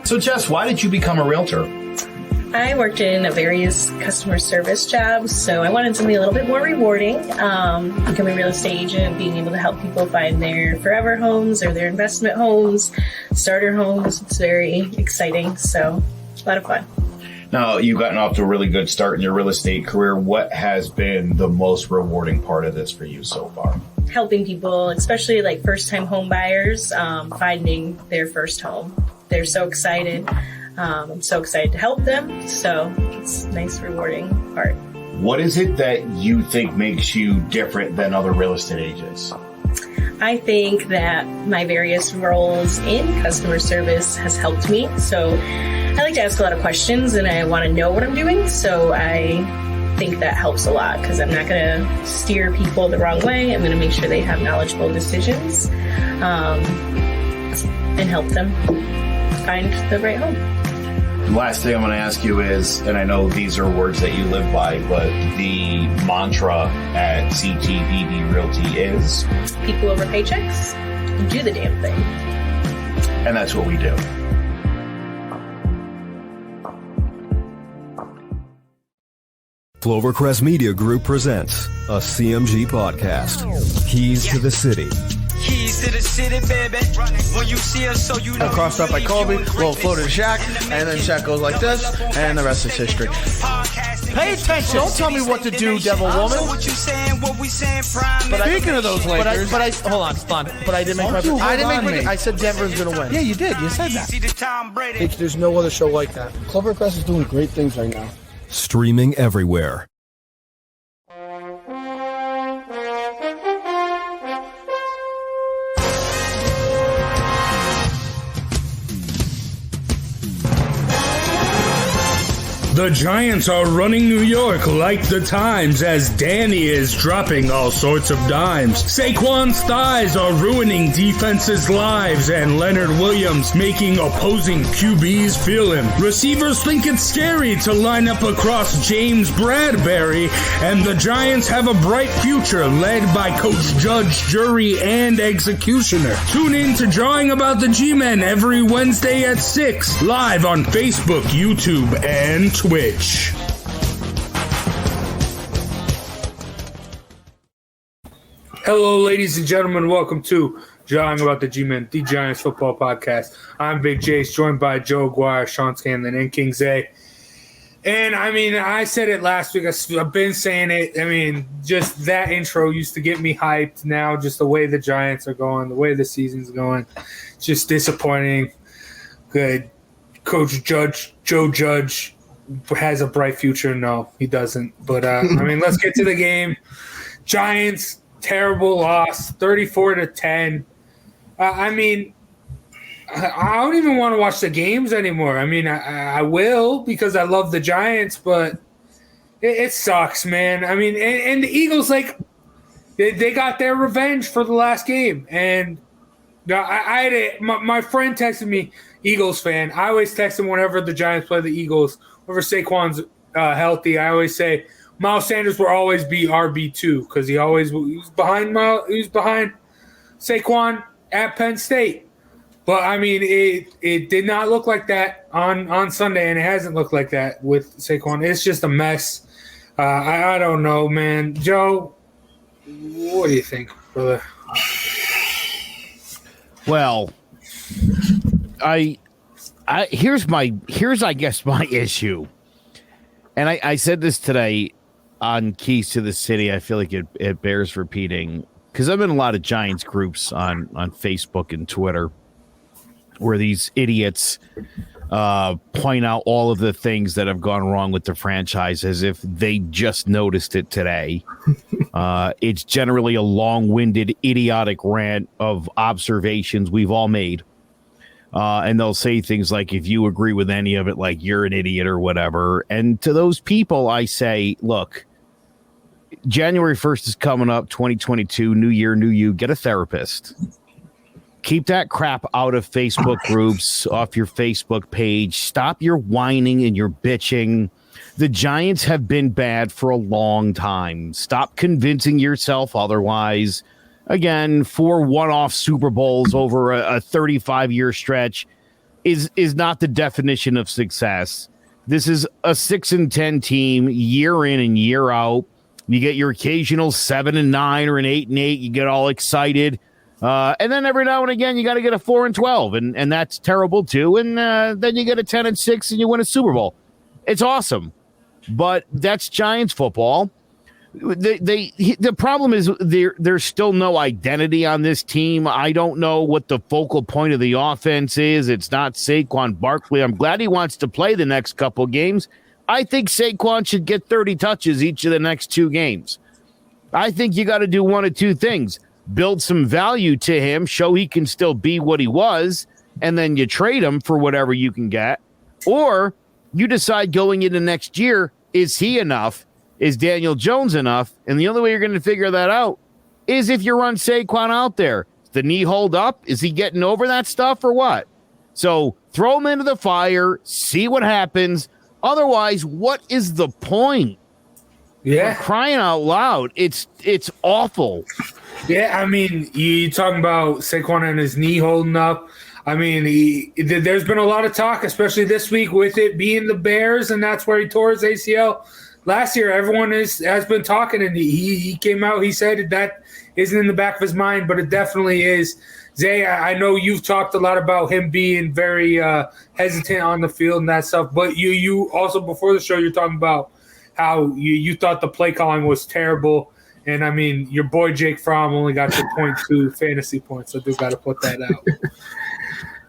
So, Jess, why did you become a realtor? I worked in various customer service jobs, so I wanted something a little bit more rewarding. Becoming a real estate agent, being able to help people find their forever homes or their investment homes, starter homes. It's very exciting, so a lot of fun. Now, you've gotten off to a really good start in your real estate career. What has been the most rewarding part of this for you so far? Helping people, especially like first-time home buyers, finding their first home. They're so excited. I'm so excited to help them. So it's a nice, rewarding part. What is it that you think makes you different than other real estate agents? I think that my various roles in customer service has helped me. So I like to ask a lot of questions and I want to know what I'm doing. So I think that helps a lot because I'm not going to steer people the wrong way. I'm going to make sure they have knowledgeable decisions and help them find the right home. Last thing I'm going to ask you is, and I know these are words that you live by, but the mantra at CTBB Realty is? People over paychecks, do the damn thing. And that's what we do. Clovercrest Media Group presents a CMG podcast. Keys to the City. Keys to the city, baby. When you see us, so you know. Crossed up by Kobe, little floater to Shaq, and then Shaq goes like this, and the rest is history. Pay attention. Don't tell me what to do, devil woman. Speaking of those Lakers, hold on. But I didn't make my. I said Denver's gonna win. Yeah, you did. You said that. There's no other show like that. Clovercrest is doing great things right now. Streaming everywhere. The Giants are running New York like the Times as Danny is dropping all sorts of dimes. Saquon's thighs are ruining defenses' lives and Leonard Williams making opposing QBs feel him. Receivers think it's scary to line up across James Bradbury, and the Giants have a bright future led by Coach Judge, Jury, and Executioner. Tune in to Drawing About the G-Men every Wednesday at 6, live on Facebook, YouTube, and Twitch. Hello, ladies and gentlemen. Welcome to Drawing About the G-Men, the Giants football podcast. I'm Big Jace, joined by Joe Aguirre, Sean Scanlon, and King Zay. And, I mean, I said it last week. I've been saying it. I mean, just that intro used to get me hyped. Now, just the way the Giants are going, the way the season's going, just disappointing. Good. Coach Judge, Joe Judge, has a bright future. No, he doesn't. But, I mean, let's get to the game. Giants, terrible loss, 34-10. I mean, I don't even want to watch the games anymore. I mean, I will because I love the Giants, but it sucks, man. I mean, and the Eagles, like, they got their revenge for the last game. And my friend texted me, Eagles fan. I always text him whenever the Giants play the Eagles. Whenever Saquon's healthy, I always say Miles Sanders will always be RB2 because he was behind Saquon at Penn State. But I mean, it did not look like that on Sunday, and it hasn't looked like that with Saquon. It's just a mess. I don't know, man. Joe, what do you think, brother? Well, here's I guess my issue, and I said this today on Keys to the City. I feel like it bears repeating because I'm in a lot of Giants groups on Facebook and Twitter where these idiots point out all of the things that have gone wrong with the franchise as if they just noticed it today. It's generally a long-winded, idiotic rant of observations we've all made. And they'll say things like, if you agree with any of it, like you're an idiot or whatever. And to those people, I say, look, January 1st is coming up, 2022, new year, new you, get a therapist. Keep that crap out of Facebook groups, off your Facebook page. Stop your whining and your bitching. The Giants have been bad for a long time. Stop convincing yourself otherwise. Again, 4 one-off Super Bowls over a 35-year stretch. is not the definition of success. This is a 6-10 team year in and year out. You get your occasional 7-9 or an 8-8. You get all excited. And then every now and again, you got to get a 4-12, and that's terrible too. And then you get a 10-6 and you win a Super Bowl. It's awesome. But that's Giants football. The problem is there's still no identity on this team. I don't know what the focal point of the offense is. It's not Saquon Barkley. I'm glad he wants to play the next couple games. I think Saquon should get 30 touches each of the next 2 games. I think you got to do one of 2 things. Build some value to him, show he can still be what he was, and then you trade him for whatever you can get. Or you decide going into next year, is he enough? Is Daniel Jones enough? And the only way you're going to figure that out is if you run Saquon out there. Is the knee hold up? Is he getting over that stuff or what? So throw him into the fire, see what happens. Otherwise, what is the point? Yeah. For crying out loud. It's awful. Yeah, I mean, you talking about Saquon and his knee holding up. I mean, there's been a lot of talk, especially this week, with it being the Bears, and that's where he tore his ACL. Last year, everyone has been talking, and he came out. He said that isn't in the back of his mind, but it definitely is. Zay, I know you've talked a lot about him being very hesitant on the field and that stuff, but you also, before the show, you're talking about how you thought the play calling was terrible. And, I mean, your boy Jake Fromm only got to 0.2 fantasy points, so do got to put that out.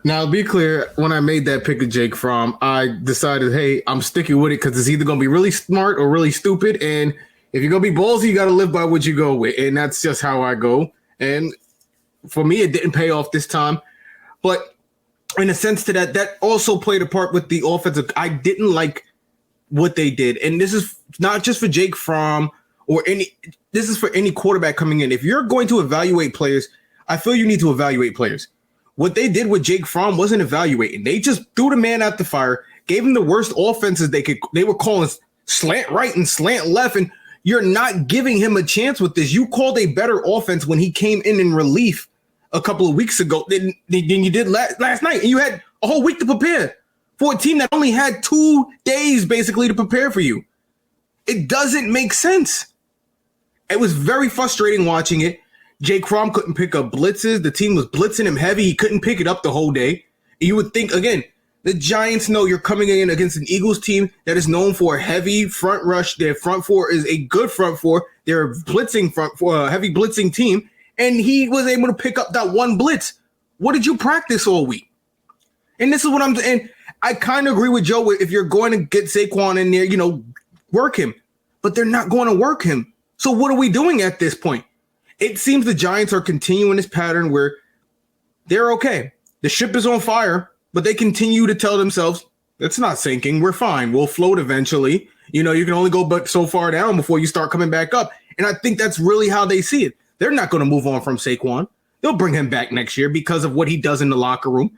Now, to be clear, when I made that pick of Jake Fromm, I decided, hey, I'm sticking with it because it's either going to be really smart or really stupid. And if you're going to be ballsy, you got to live by what you go with. And that's just how I go. And for me, it didn't pay off this time. But in a sense to that also played a part with the offensive. I didn't like what they did. And this is not just for Jake Fromm or this is for any quarterback coming in. If you're going to evaluate players, I feel you need to evaluate players. What they did with Jake Fromm wasn't evaluating. They just threw the man out the fire, gave him the worst offenses they were calling slant right and slant left, and you're not giving him a chance with this. You called a better offense when he came in relief a couple of weeks ago than you did last night, and you had a whole week to prepare for a team that only had 2 days basically to prepare for you. It doesn't make sense. It was very frustrating watching it. Jake Fromm couldn't pick up blitzes. The team was blitzing him heavy. He couldn't pick it up the whole day. You would think, again, the Giants know you're coming in against an Eagles team that is known for a heavy front rush. Their front four is a good front four. They're a blitzing front four, a heavy blitzing team. And he was able to pick up that one blitz. What did you practice all week? And this is what and I kind of agree with Joe. If you're going to get Saquon in there, work him. But they're not going to work him. So what are we doing at this point? It seems the Giants are continuing this pattern where they're okay. The ship is on fire, but they continue to tell themselves, it's not sinking. We're fine. We'll float eventually. You can only go but so far down before you start coming back up. And I think that's really how they see it. They're not going to move on from Saquon. They'll bring him back next year because of what he does in the locker room.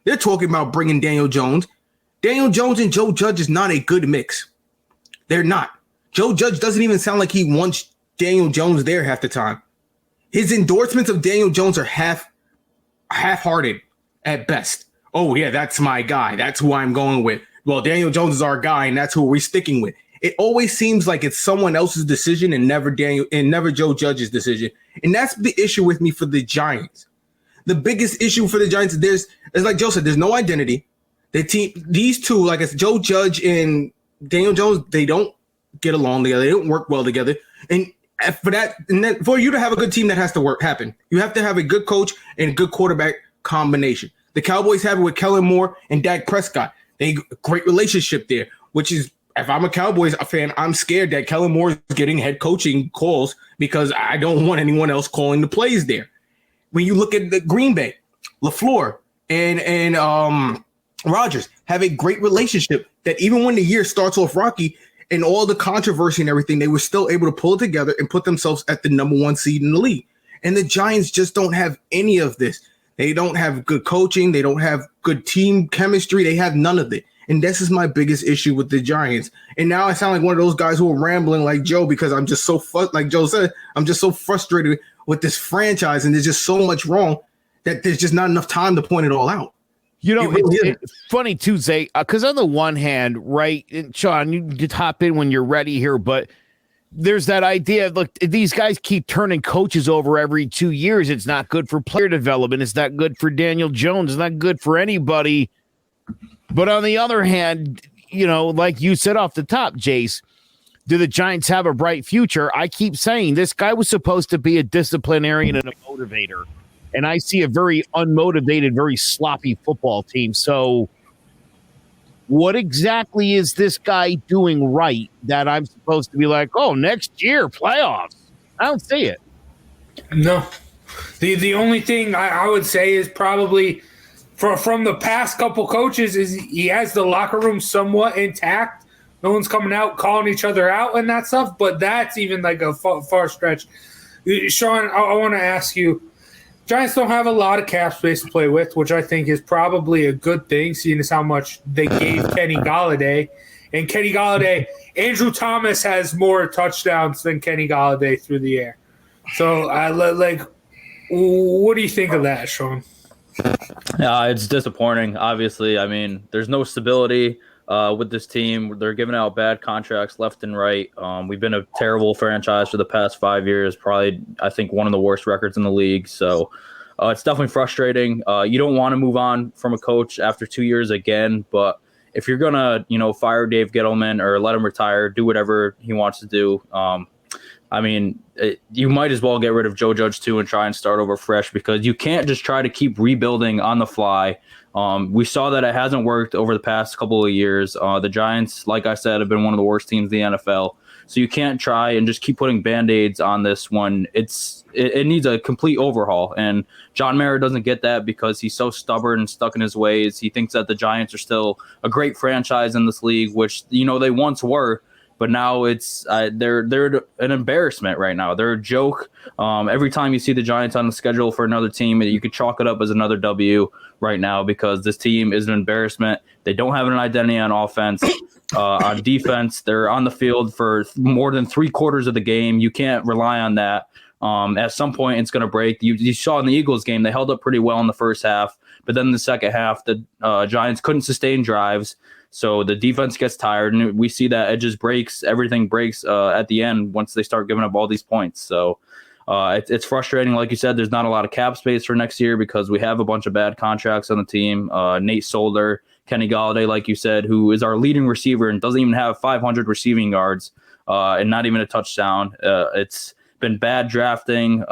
They're talking about bringing Daniel Jones. Daniel Jones and Joe Judge is not a good mix. They're not. Joe Judge doesn't even sound like he wants Daniel Jones there half the time. His endorsements of Daniel Jones are half-hearted at best. Oh, yeah, that's my guy. That's who I'm going with. Well, Daniel Jones is our guy, and that's who we're sticking with. It always seems like it's someone else's decision and never Joe Judge's decision. And that's the issue with me for the Giants. The biggest issue for the Giants is like Joe said, there's no identity. These two, like it's Joe Judge and Daniel Jones, they don't get along together. They don't work well together. And for you to have a good team, that has to happen. You have to have a good coach and a good quarterback combination. The Cowboys have it with Kellen Moore and Dak Prescott. They great relationship there, which is, if I'm a Cowboys fan, I'm scared that Kellen Moore is getting head coaching calls because I don't want anyone else calling the plays there. When you look at the Green Bay, LaFleur and Rodgers have a great relationship that even when the year starts off rocky, and all the controversy and everything, they were still able to pull it together and put themselves at the number 1 seed in the league. And the Giants just don't have any of this. They don't have good coaching. They don't have good team chemistry. They have none of it. And this is my biggest issue with the Giants. And now I sound like one of those guys who are rambling like Joe because I'm just so, like Joe said, I'm just so frustrated with this franchise. And there's just so much wrong that there's just not enough time to point it all out. You know, it's funny too, Zay, because on the one hand, right, and Sean, you can hop in when you're ready here, but there's that idea of, look, these guys keep turning coaches over every 2 years. It's not good for player development. It's not good for Daniel Jones. It's not good for anybody. But on the other hand, you know, like you said off the top, Jace, do the Giants have a bright future? I keep saying this guy was supposed to be a disciplinarian and a motivator. And I see a very unmotivated, very sloppy football team. So what exactly is this guy doing right that I'm supposed to be like, oh, next year, playoffs? I don't see it. No. The only thing I would say is probably from the past couple coaches is he has the locker room somewhat intact. No one's coming out calling each other out and that stuff, but that's even like a far stretch. Sean, I want to ask you, Giants don't have a lot of cap space to play with, which I think is probably a good thing, seeing as how much they gave Kenny Golladay. And Kenny Golladay, Andrew Thomas has more touchdowns than Kenny Golladay through the air. So, what do you think of that, Sean? Yeah, it's disappointing, obviously. I mean, there's no stability with this team. They're giving out bad contracts left and right. We've been a terrible franchise for the past 5 years, probably, I think, one of the worst records in the league. So it's definitely frustrating. You don't want to move on from a coach after 2 years again, but if you're going to, fire Dave Gettleman or let him retire, do whatever he wants to do, you might as well get rid of Joe Judge too and try and start over fresh, because you can't just try to keep rebuilding on the fly. We saw that it hasn't worked over the past couple of years. The Giants, like I said, have been one of the worst teams in the NFL. So you can't try and just keep putting Band-Aids on this one. It needs a complete overhaul. And John Mara doesn't get that because he's so stubborn and stuck in his ways. He thinks that the Giants are still a great franchise in this league, which, they once were. But now they're an embarrassment right now. They're a joke. Every time you see the Giants on the schedule for another team, you could chalk it up as another W right now, because this team is an embarrassment. They don't have an identity on offense. On defense, they're on the field for more than 3/4 of the game. You can't rely on that. At some point, it's going to break. You saw in the Eagles game, they held up pretty well in the first half. But then in the second half, the Giants couldn't sustain drives. So the defense gets tired, and we see that it just breaks. Everything breaks at the end once they start giving up all these points. So it's frustrating. Like you said, there's not a lot of cap space for next year because we have a bunch of bad contracts on the team. Nate Solder, Kenny Golladay, like you said, who is our leading receiver and doesn't even have 500 receiving yards and not even a touchdown. It's been bad drafting.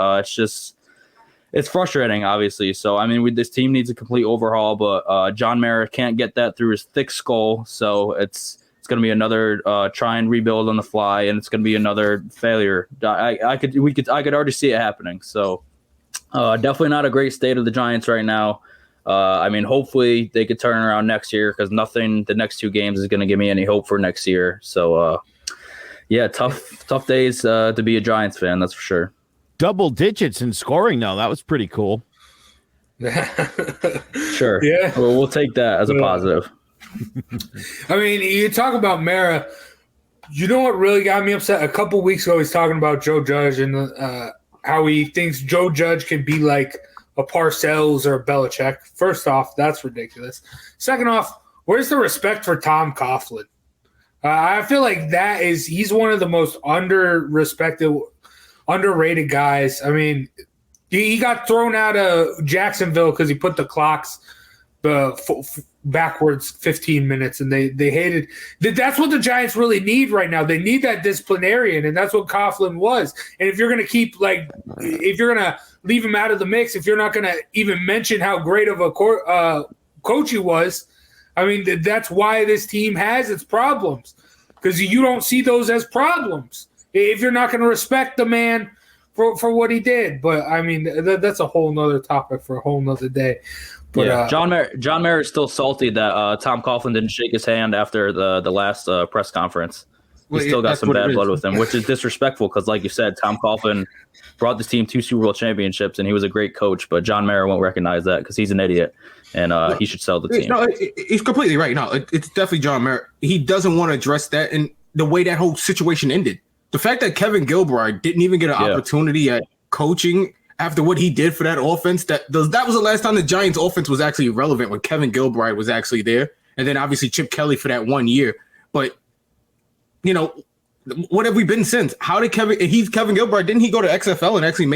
It's frustrating, obviously. So, this team needs a complete overhaul, but John Mara can't get that through his thick skull. So it's going to be another try and rebuild on the fly, and it's going to be another failure. I could already see it happening. So definitely not a great state of the Giants right now. Hopefully they could turn around next year, because nothing the next 2 games is going to give me any hope for next year. So tough days to be a Giants fan, that's for sure. Double digits in scoring, though. That was pretty cool. Sure. Yeah. Well, we'll take that as a positive. You talk about Mara. You know what really got me upset? A couple weeks ago, he's talking about Joe Judge and how he thinks Joe Judge can be like a Parcells or a Belichick. First off, that's ridiculous. Second off, where's the respect for Tom Coughlin? I feel like he's one of the most underrated guys. He got thrown out of Jacksonville because he put the clocks backwards 15 minutes, and they hated. That's what the Giants really need right now. They need that disciplinarian, and that's what Coughlin was. And if you're going to if you're going to leave him out of the mix, if you're not going to even mention how great of a coach he was, that's why this team has its problems, because you don't see those as problems if you're not going to respect the man for what he did. But that's a whole nother topic for a whole nother day. But yeah, John Mara is still salty that Tom Coughlin didn't shake his hand after the last press conference. He's still got some bad blood with him, which is disrespectful, because, like you said, Tom Coughlin brought this team 2 Super Bowl championships, and he was a great coach. But John Mara won't recognize that because he's an idiot, and he should sell the team. No, he's completely right. No, it's definitely John Mara. He doesn't want to address that, and the way that whole situation ended. The fact that Kevin Gilbride didn't even get an opportunity at coaching after what he did for that offense, that was the last time the Giants offense was actually relevant, when Kevin Gilbride was actually there. And then obviously Chip Kelly for that 1 year. But, you know, what have we been since? How did Kevin Gilbride, didn't he go to XFL and actually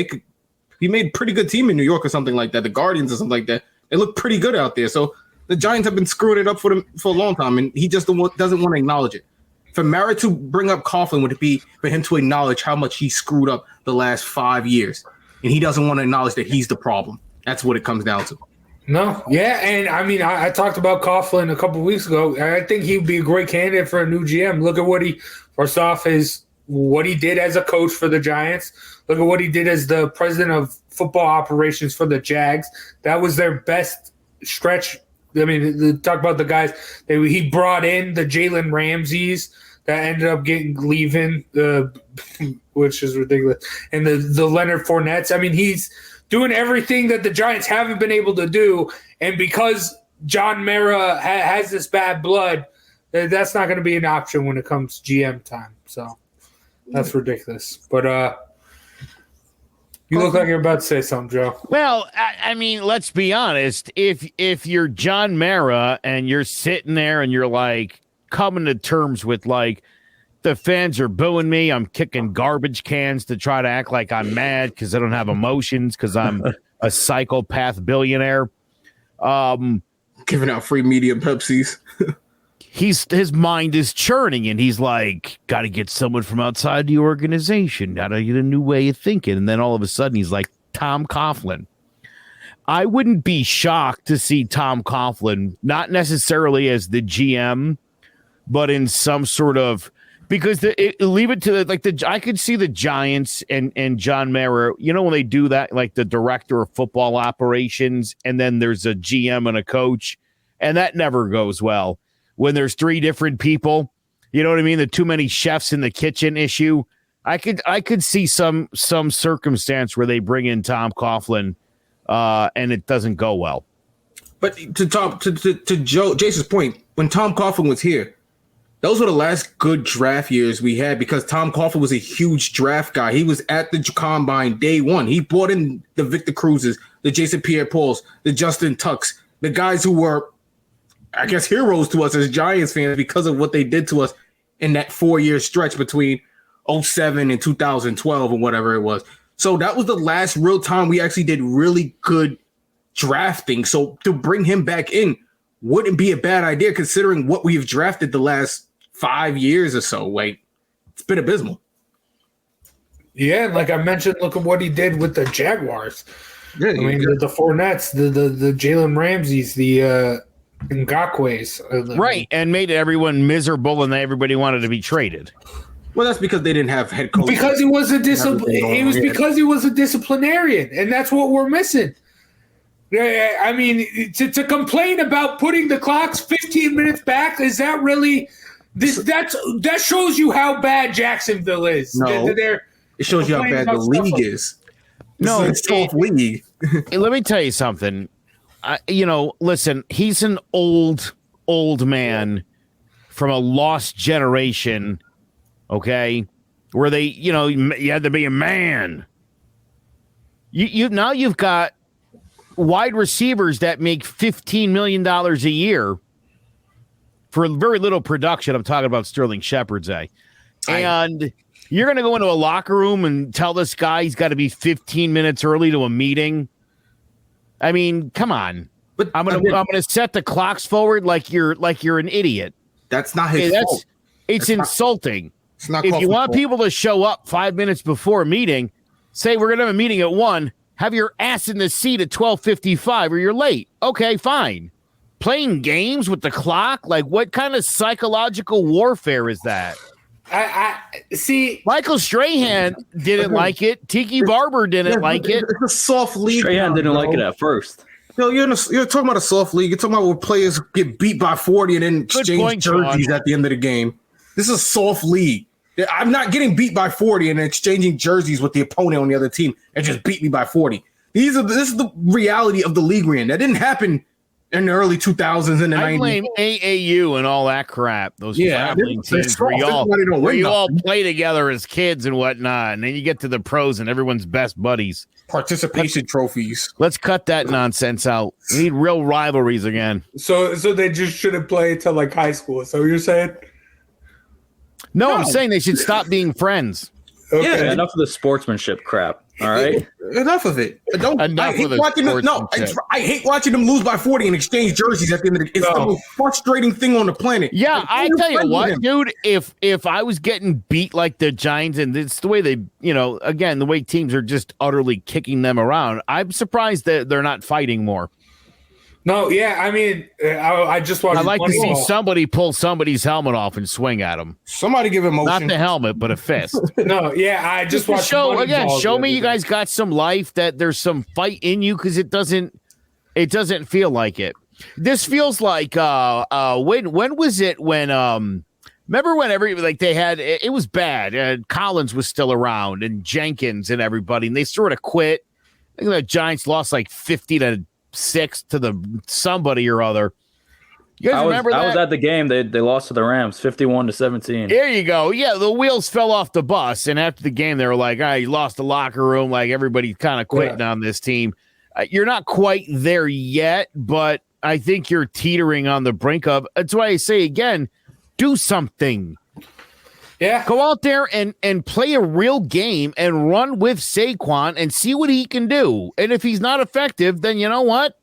he made a pretty good team in New York or something like that, the Guardians or something like that. They look pretty good out there. So the Giants have been screwing it up for them for a long time, and he just doesn't want to acknowledge it. For Mara to bring up Coughlin would it be for him to acknowledge how much he screwed up the last 5 years, and he doesn't want to acknowledge that he's the problem. That's what it comes down to. No, yeah, and I mean, I talked about Coughlin a couple of weeks ago. I think he'd be a great candidate for a new GM. Look at what he did as a coach for the Giants. Look at what he did as the president of football operations for the Jags. That was their best stretch. I mean, talk about the guys he brought in, the Jalen Ramseys that ended up leaving, which is ridiculous, and the Leonard Fournettes. I mean, he's doing everything that the Giants haven't been able to do, and because John Mara has this bad blood, that's not going to be an option when it comes GM time. So that's ridiculous. But you look like you're about to say something, Joe. Well, I mean, let's be honest. If you're John Mara and you're sitting there and you're like coming to terms with like the fans are booing me, I'm kicking garbage cans to try to act like I'm mad because I don't have emotions because I'm a psychopath billionaire. Giving out free medium Pepsis. His mind is churning, and he's like, got to get someone from outside the organization. Got to get a new way of thinking. And then all of a sudden, he's like, Tom Coughlin. I wouldn't be shocked to see Tom Coughlin, not necessarily as the GM, but in some sort of, because leave it to I could see the Giants and John Mara, you know, when they do that, like the director of football operations, and then there's a GM and a coach, and that never goes well. When there's three different people, you know what I mean? The too many chefs in the kitchen issue. I could see some circumstance where they bring in Tom Coughlin, and it doesn't go well. But to Jason's point, when Tom Coughlin was here, those were the last good draft years we had because Tom Coughlin was a huge draft guy. He was at the combine day one. He brought in the Victor Cruzes, the Jason Pierre-Pauls, the Justin Tucks, the guys who were, I guess, heroes to us as Giants fans because of what they did to us in that 4-year stretch between 2007 and 2012 or whatever it was. So that was the last real time we actually did really good drafting. So to bring him back in wouldn't be a bad idea considering what we've drafted the last 5 years or so. Like, it's been abysmal. Yeah, like I mentioned, look at what he did with the Jaguars. Yeah, I mean, the Fournettes, the Jalen Ramseys, the Ngakwe's. Right, and made everyone miserable and everybody wanted to be traded. Well, that's because they didn't have head coach. Because he was because he was a disciplinarian, and that's what we're missing. I mean, to complain about putting the clocks 15 minutes back, is that really that shows you how bad Jacksonville is? No, it shows you how bad the league is. No, it's a tough league. Let me tell you something. Listen, he's an old man from a lost generation. Okay, where they, you had to be a man. You've got wide receivers that make $15 million a year for very little production. I'm talking about Sterling Shepard's and you're going to go into a locker room and tell this guy he's got to be 15 minutes early to a meeting. I mean, come on. But I'm gonna set the clocks forward like you're an idiot. That's not his fault. It's insulting. It's not. If you want people to show up 5 minutes before a meeting, say we're gonna have a meeting at 1. Have your ass in the seat at 12:55 or you're late. Okay, fine. Playing games with the clock? Like, what kind of psychological warfare is that? I see. Michael Strahan didn't like it. Tiki Barber didn't like it. It's a soft league. Strahan didn't like it at first. You're talking about a soft league. You're talking about where players get beat by 40 and then exchange jerseys at the end of the game. This is a soft league. I'm not getting beat by 40 and exchanging jerseys with the opponent on the other team and just beat me by 40. This is the reality of the league we're in. That didn't happen in the early 2000s and the 90s. I blame AAU and all that crap. Those traveling teams where you all play together as kids and whatnot, and then you get to the pros and everyone's best buddies. Participation trophies. Let's cut that nonsense out. We need real rivalries again. So they just shouldn't play till like high school. Is that what you're saying? No, I'm saying they should stop being friends. Okay. Yeah, enough of the sportsmanship crap. All right, Enough of it. I hate watching them lose by 40 and exchange jerseys at the end of the day. It's the most frustrating thing on the planet. Yeah, Like, I tell you what, dude. If I was getting beat like the Giants, and it's the way they, again, the way teams are just utterly kicking them around, I'm surprised that they're not fighting more. No, yeah, I mean, I just watched. I'd like to see somebody pull somebody's helmet off and swing at him. Somebody give him motion. Not the helmet, but a fist. No, yeah, I just watched. Show me you guys got some life, that there's some fight in you, because it doesn't feel like it. This feels like when was it when remember when they had it was bad. Collins was still around and Jenkins and everybody, and they sort of quit. I think the Giants lost like 50-6 to the somebody or other. You guys remember that? I was at the game. They lost to the Rams 51-17. There you go. Yeah, the wheels fell off the bus, and after the game, they were like, "All right, you lost the locker room. Like everybody kind of quitting on this team." You're not quite there yet, but I think you're teetering on the brink of. That's why I say again, do something. Yeah, go out there and play a real game and run with Saquon and see what he can do. And if he's not effective, then you know what?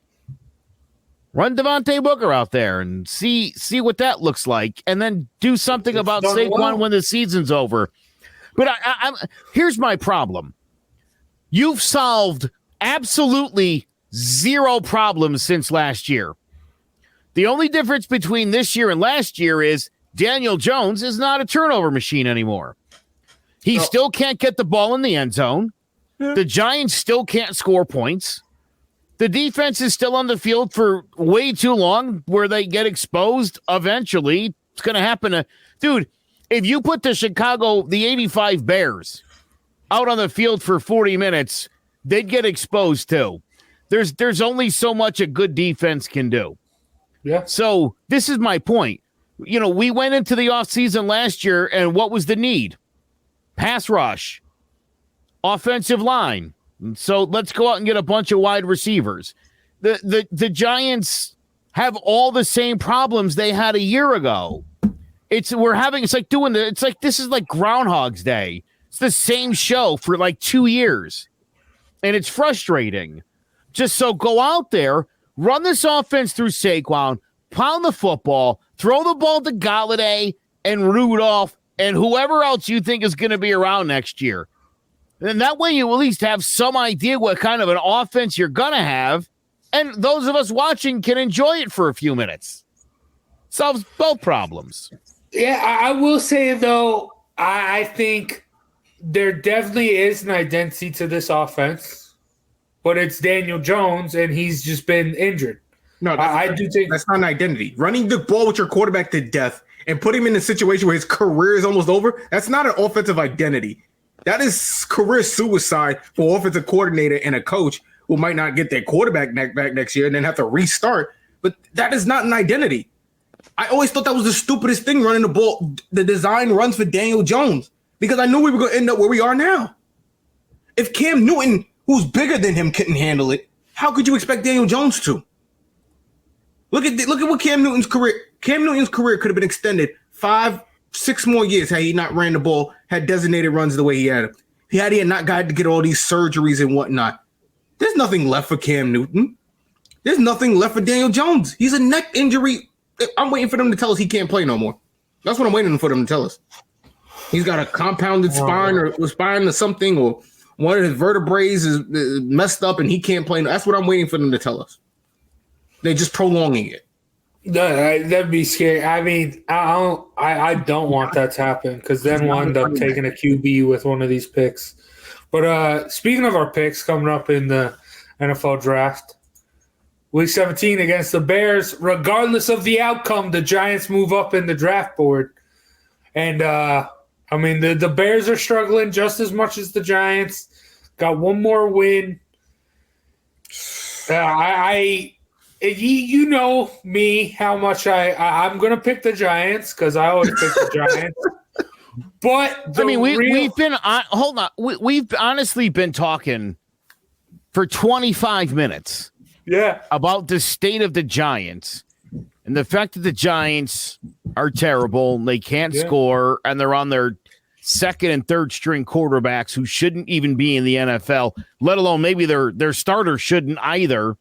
Run Devontae Booker out there and see what that looks like, and then do something about Saquon when the season's over. But I'm here's my problem. You've solved absolutely zero problems since last year. The only difference between this year and last year is Daniel Jones is not a turnover machine anymore. He still can't get the ball in the end zone. Yeah. The Giants still can't score points. The defense is still on the field for way too long where they get exposed eventually. It's going to happen. Dude, if you put the 85 Bears out on the field for 40 minutes, they'd get exposed too. There's only so much a good defense can do. Yeah. So this is my point. We went into the offseason last year, and what was the need? Pass rush, offensive line. So let's go out and get a bunch of wide receivers. The Giants have all the same problems they had a year ago. It's like this is like Groundhog's Day. It's the same show for like 2 years. And it's frustrating. Just so go out there, run this offense through Saquon, pound the football, throw the ball to Galladay and Rudolph and whoever else you think is going to be around next year. And that way you at least have some idea what kind of an offense you're going to have, and those of us watching can enjoy it for a few minutes. Solves both problems. Yeah, I will say, though, I think there definitely is an identity to this offense, but it's Daniel Jones, and he's just been injured. No, I do think that's not an identity. Running the ball with your quarterback to death and put him in a situation where his career is almost over, that's not an offensive identity. That is career suicide for offensive coordinator and a coach who might not get their quarterback back next year and then have to restart. But that is not an identity. I always thought that was the stupidest thing, running the ball, the design runs for Daniel Jones, because I knew we were going to end up where we are now. If Cam Newton, who's bigger than him, couldn't handle it, how could you expect Daniel Jones to? Look at what Cam Newton's career. Cam Newton's career could have been extended 5-6 more years had he not ran the ball, had designated runs the way he had. He had not got to get all these surgeries and whatnot. There's nothing left for Cam Newton. There's nothing left for Daniel Jones. He's a neck injury. I'm waiting for them to tell us he can't play no more. That's what I'm waiting for them to tell us. He's got a compounded spine or something, or one of his vertebrae is messed up and he can't play. That's what I'm waiting for them to tell us. They're just prolonging it. That'd be scary. I mean, I don't want that to happen, because then we'll end up taking a QB with one of these picks. But speaking of our picks coming up in the NFL draft, Week 17 against the Bears, regardless of the outcome, the Giants move up in the draft board. And, I mean, the Bears are struggling just as much as the Giants. Got one more win. You know me, how much I'm going to pick the Giants, because I always pick the Giants. But I mean, we've been hold on. We've honestly been talking for 25 minutes. Yeah. About the state of the Giants and the fact that the Giants are terrible. They can't score, and they're on their second and third string quarterbacks who shouldn't even be in the NFL, let alone maybe their starter shouldn't either.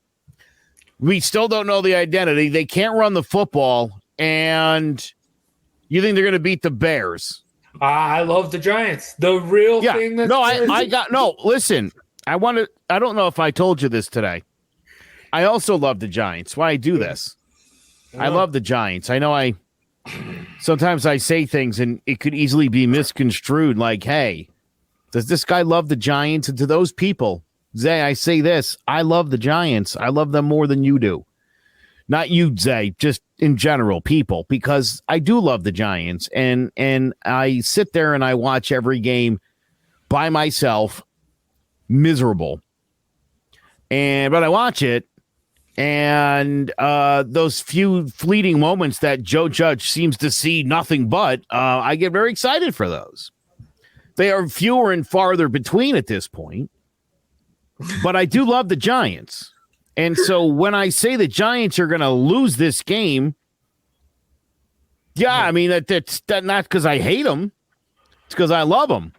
We still don't know the identity. They can't run the football, and you think they're going to beat the Bears. I love the Giants. The real thing that listen, I don't know if I told you this today. I also love the Giants. Why I do this. I love the Giants. I know sometimes I say things and it could easily be misconstrued like, hey, does this guy love the Giants? And to those people, Zay, I say this. I love the Giants. I love them more than you do. Not you, Zay, just in general, people, because I do love the Giants. And I sit there and I watch every game by myself, miserable. But I watch it. And those few fleeting moments that Joe Judge seems to see nothing but, I get very excited for those. They are fewer and farther between at this point. But I do love the Giants. And so when I say the Giants are going to lose this game, I mean, that's not because I hate them. It's because I love them.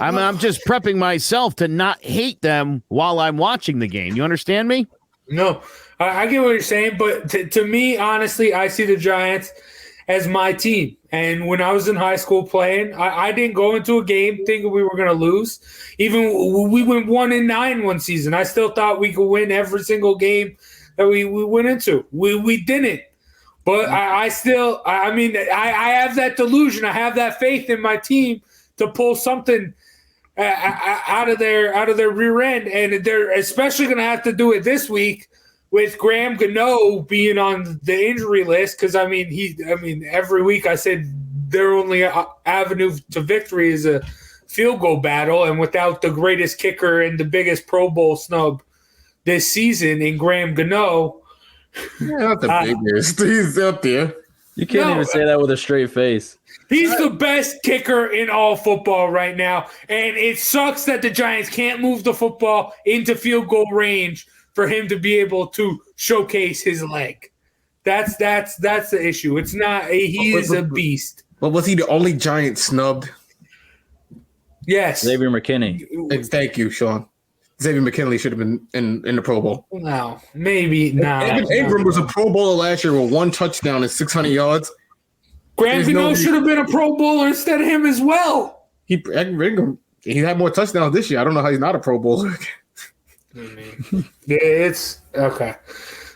I'm just prepping myself to not hate them while I'm watching the game. You understand me? No, I get what you're saying, but to me, honestly, I see the Giants as my team. And when I was in high school playing, I didn't go into a game thinking we were going to lose. Even we went 1-9 one season. I still thought we could win every single game that we went into. We didn't. But I have that delusion. I have that faith in my team to pull something out of their rear end, and they're especially going to have to do it this week with Graham Gano being on the injury list. Because every week I said their only avenue to victory is a field goal battle, and without the greatest kicker and the biggest Pro Bowl snub this season in Graham Gano, not the biggest. He's up there. You can't even say that with a straight face. He's the best kicker in all football right now, and it sucks that the Giants can't move the football into field goal range for him to be able to showcase his leg. That's the issue. It's not he is a beast. But was he the only Giant snubbed? Yes. Xavier McKinney. Thank you, Sean. Xavier McKinley should have been in the Pro Bowl. No, maybe not. Evan Ingram was a Pro Bowler last year with 1 touchdown and 600 yards. Graham Gano should have been a Pro Bowler instead of him as well. He had more touchdowns this year. I don't know how he's not a Pro Bowler. It's okay.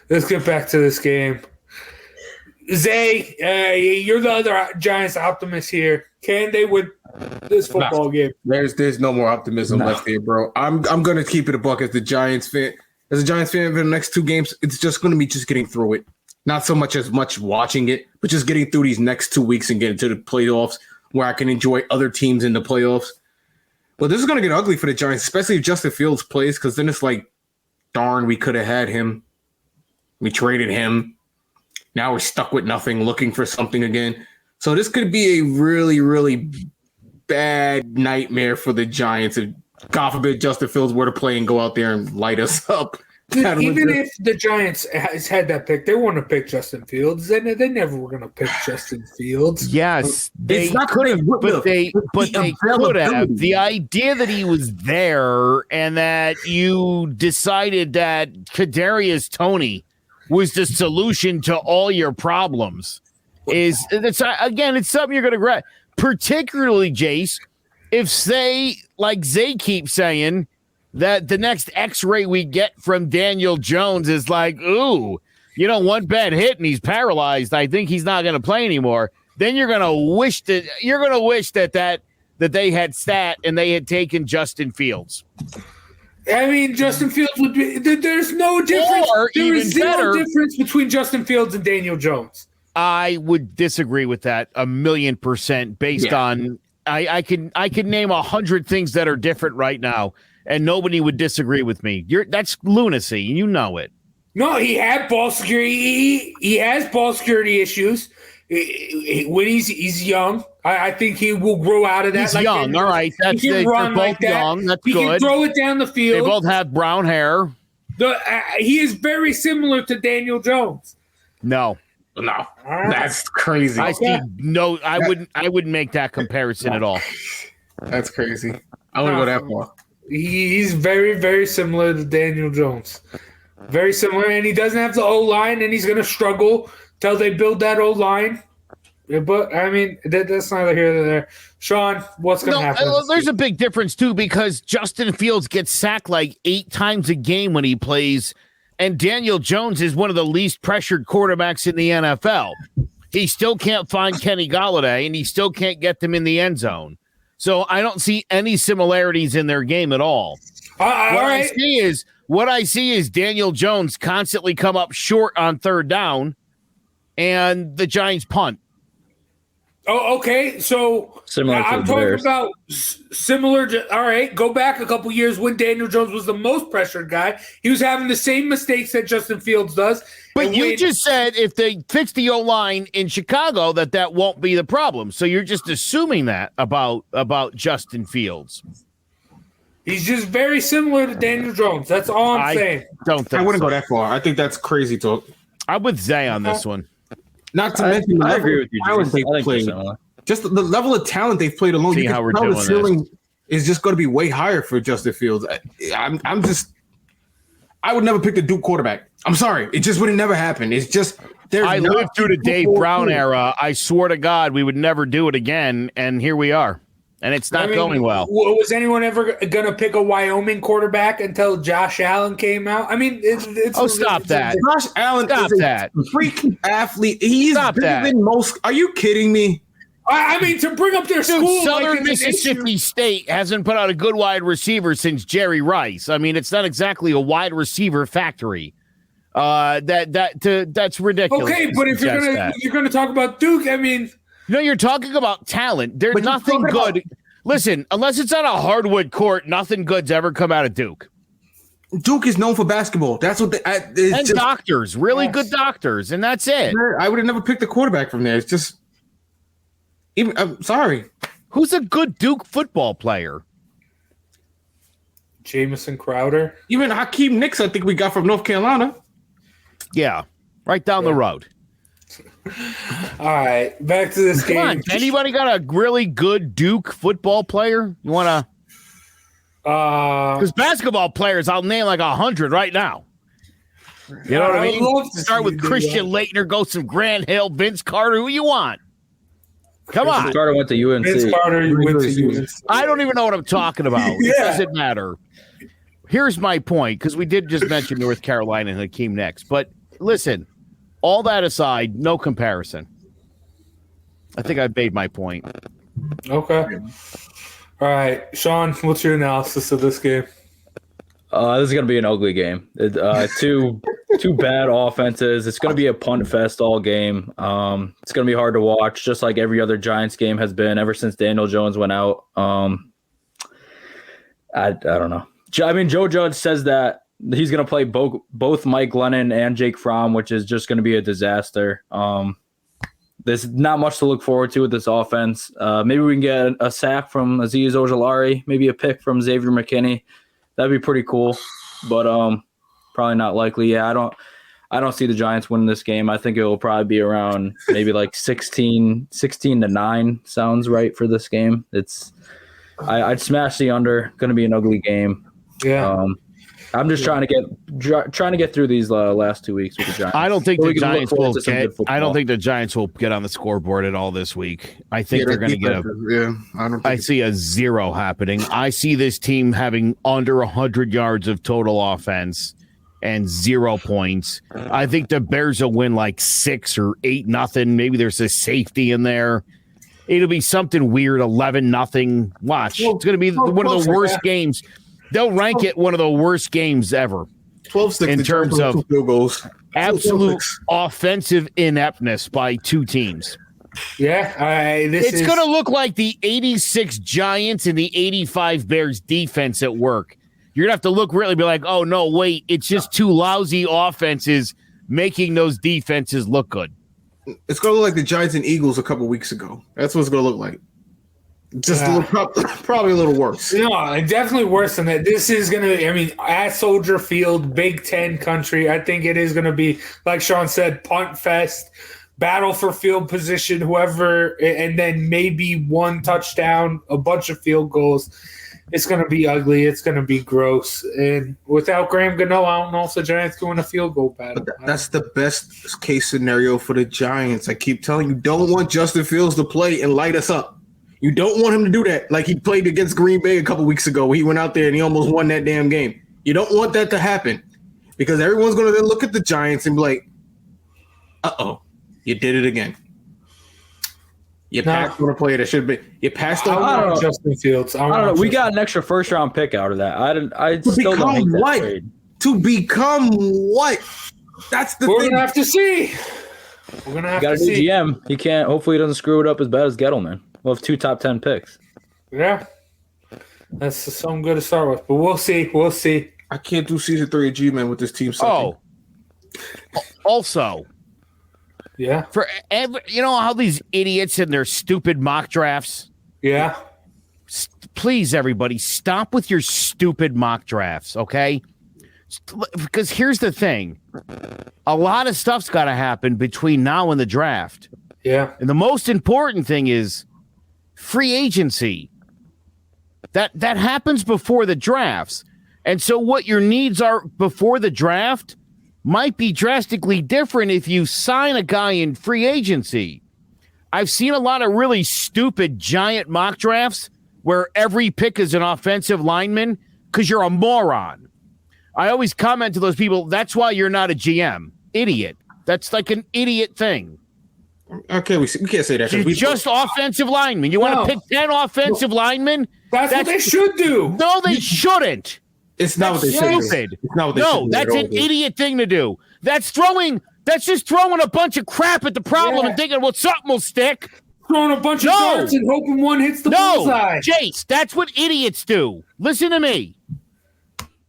Let's get back to this game. Zay, you're the other Giants optimist here. Can they win this football game? There's no more optimism left here, bro. I'm gonna keep it a buck as the Giants fan. As a Giants fan for the next 2 games, it's just gonna be just getting through it. Not so much as much watching it, but just getting through these next 2 weeks and getting to the playoffs where I can enjoy other teams in the playoffs. But this is going to get ugly for the Giants, especially if Justin Fields plays, because then it's like, darn, we could have had him. We traded him. Now we're stuck with nothing, looking for something again. So this could be a really, really bad nightmare for the Giants if, God forbid, Justin Fields were to play and go out there and light us up. Even if the Giants had that pick, they wouldn't have picked Justin Fields. They never were going to pick Justin Fields. Yes, they could have, but they could have. The idea that he was there and that you decided that Kadarius Toney was the solution to all your problems it's something you're going to regret. Particularly, Jace, if like Zay keeps saying, that the next X-ray we get from Daniel Jones is like, ooh, one bad hit and he's paralyzed. I think he's not going to play anymore. Then you're going to wish that they had sat and they had taken Justin Fields. I mean, Justin Fields would be. There's no difference. There is zero difference between Justin Fields and Daniel Jones. I would disagree with that 1,000,000% based on I can name 100 things that are different right now. And nobody would disagree with me. That's lunacy. You know it. No, he had ball security. He has ball security issues when he's young. I think he will grow out of that. He's young. All right. That's he can run both like that. young. That's he good. Can throw it down the field. They both have brown hair. He is very similar to Daniel Jones. No, that's crazy. I see. No, I wouldn't make that comparison at all. That's crazy. I wouldn't go that far. He's very, very similar to Daniel Jones. Very similar, and he doesn't have the O-line, and he's going to struggle till they build that O-line. But, I mean, that's neither here nor there. Sean, what's going to happen? There's a big difference, too, because Justin Fields gets sacked like 8 times a game when he plays, and Daniel Jones is one of the least pressured quarterbacks in the NFL. He still can't find Kenny Golladay, and he still can't get them in the end zone. So I don't see any similarities in their game at all. What I see is Daniel Jones constantly come up short on third down, and the Giants punt. Oh, okay. So I'm talking about similar to, all right, go back a couple years when Daniel Jones was the most pressured guy. He was having the same mistakes that Justin Fields does. But you just said if they fix the O-line in Chicago, that won't be the problem. So you're just assuming that about Justin Fields. He's just very similar to Daniel Jones. That's all I'm saying. I wouldn't go that far. I think that's crazy talk. I'm with Zay on this one. Not to mention the level of talent they've played. Just the level of talent they've played alone. You can tell the ceiling is just going to be way higher for Justin Fields. I would never pick the Duke quarterback. I'm sorry. It just would have never happened. It's just I lived through the Dave Brown era. I swear to God we would never do it again, and here we are. And it's not going well. Was anyone ever going to pick a Wyoming quarterback until Josh Allen came out? I mean, stop that. Josh Allen is a freak athlete. He's bigger than most. Are you kidding me? I mean, to bring up their school. Southern Mississippi State hasn't put out a good wide receiver since Jerry Rice. I mean, it's not exactly a wide receiver factory. That's ridiculous. Okay, but if you're gonna talk about Duke, I mean. No, you're talking about talent. There's nothing good. Listen, unless it's on a hardwood court, nothing good's ever come out of Duke. Duke is known for basketball. That's what doctors, really good doctors, and that's it. I would have never picked a quarterback from there. It's just, I'm sorry. Who's a good Duke football player? Jamison Crowder. Even Hakeem Nicks, I think we got from North Carolina. Yeah, right down the road. All right, back to this game. Come on, anybody got a really good Duke football player? You want to? Because basketball players, I'll name like 100 right now. You know what I mean? Start with Christian Laettner, go some Grant Hill, Vince Carter. Who you want? Come on. Vince Carter went to UNC. Vince Carter went to UNC. I don't even know what I'm talking about. It doesn't matter. Here's my point, because we did just mention North Carolina and Hakeem next. But listen. All that aside, no comparison. I think I made my point. Okay. All right, Sean, what's your analysis of this game? This is going to be an ugly game. Two bad offenses. It's going to be a punt fest all game. It's going to be hard to watch, just like every other Giants game has been ever since Daniel Jones went out. I don't know. I mean, Joe Judge says that he's going to play both Mike Glennon and Jake Fromm, which is just going to be a disaster. There's not much to look forward to with this offense. Maybe we can get a sack from Azeez Ojulari, maybe a pick from Xavier McKinney. That'd be pretty cool, but probably not likely. Yeah, I don't see the Giants winning this game. I think it will probably be around maybe like 16-9 sounds right for this game. I'd smash the under. Going to be an ugly game. Yeah. I'm just trying to get through these last 2 weeks with the Giants. I don't think the Giants will get. I don't think the Giants will get on the scoreboard at all this week. I think they're going to get I see a 0 happening. I see this team having under 100 yards of total offense and 0 points. I think the Bears will win like 6 or 8-0. Maybe there's a safety in there. It'll be something weird. 11-0. Watch. It's going to be one of the worst games. They'll rank it one of the worst games ever 12-6 in terms of field goals. Absolute offensive ineptness by two teams. Yeah, it's going to look like the 86 Giants and the 85 Bears defense at work. You're going to have to look really be like, oh, no, wait, it's just two lousy offenses making those defenses look good. It's going to look like the Giants and Eagles a couple weeks ago. That's what it's going to look like. Just probably a little worse. No, definitely worse than that. This is going to, I mean, at Soldier Field, Big Ten country, I think it is going to be, like Sean said, punt fest, battle for field position, whoever, and then maybe one touchdown, a bunch of field goals. It's going to be ugly. It's going to be gross. And without Graham Gano, I don't know if the Giants can win a field goal battle. That's the best case scenario for the Giants. I keep telling you, don't want Justin Fields to play and light us up. You don't want him to do that like he played against Green Bay a couple weeks ago. He went out there and he almost won that damn game. You don't want that to happen because everyone's going to then look at the Giants and be like, uh-oh, you did it again. You passed on a play that should be. You passed on Justin Fields. I don't know. We got an extra first-round pick out of that. I still don't hate that trade. To become what? That's the thing. We're going to have to see. We're going to have to see. Got a new GM. He can't. Hopefully he doesn't screw it up as bad as Gettleman. We'll have 2 top 10 picks. Yeah. That's something good to start with. But we'll see. We'll see. I can't do season 3 of G-Men with this team sucking. Also. Yeah. You know how these idiots in their stupid mock drafts? Yeah. Please, everybody, stop with your stupid mock drafts, okay? Because here's the thing. A lot of stuff's got to happen between now and the draft. Yeah. And the most important thing is free agency. That happens before the drafts. And so what your needs are before the draft might be drastically different if you sign a guy in free agency. I've seen a lot of really stupid giant mock drafts where every pick is an offensive lineman because you're a moron. I always comment to those people, that's why you're not a GM. Idiot. That's like an idiot thing. Okay, we can't say that. You're just offensive linemen. You want to pick 10 offensive linemen? That's what they should do. No, they shouldn't. It's not what they should do. It's not what they should do. That's an idiot thing to do. That's just throwing a bunch of crap at the problem and thinking, well, something will stick. Throwing a bunch of darts and hoping one hits the bullseye. Jace, that's what idiots do. Listen to me.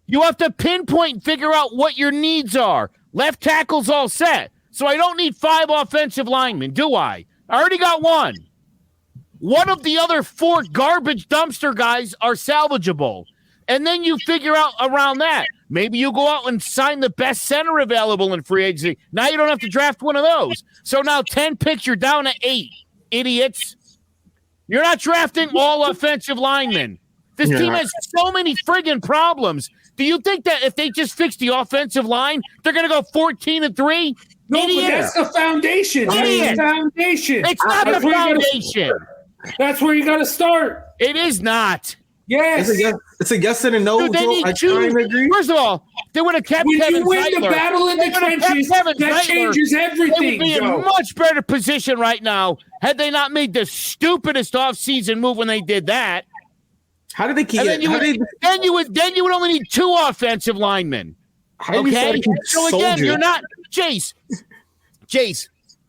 You have to pinpoint and figure out what your needs are. Left tackle's all set. So I don't need 5 offensive linemen, do I? I already got one. One of the other 4 garbage dumpster guys are salvageable. And then you figure out around that. Maybe you go out and sign the best center available in free agency. Now you don't have to draft one of those. So now 10 picks, you're down to 8. Idiots. You're not drafting all offensive linemen. This team has so many friggin' problems. Do you think that if they just fix the offensive line, they're going to go 14-3? No, but that's the foundation. That's the foundation. It's not the foundation. That's where you got to start. It is not. Yes. It's a yes and a no. Dude, they need First of all, they would have kept Kevin Zeitler. When you win the battle in the trenches, that changes everything. They would be in a much better position right now had they not made the stupidest offseason move when they did that. How did they keep it? Then you would only need 2 offensive linemen. Okay? So again, you're not Jace,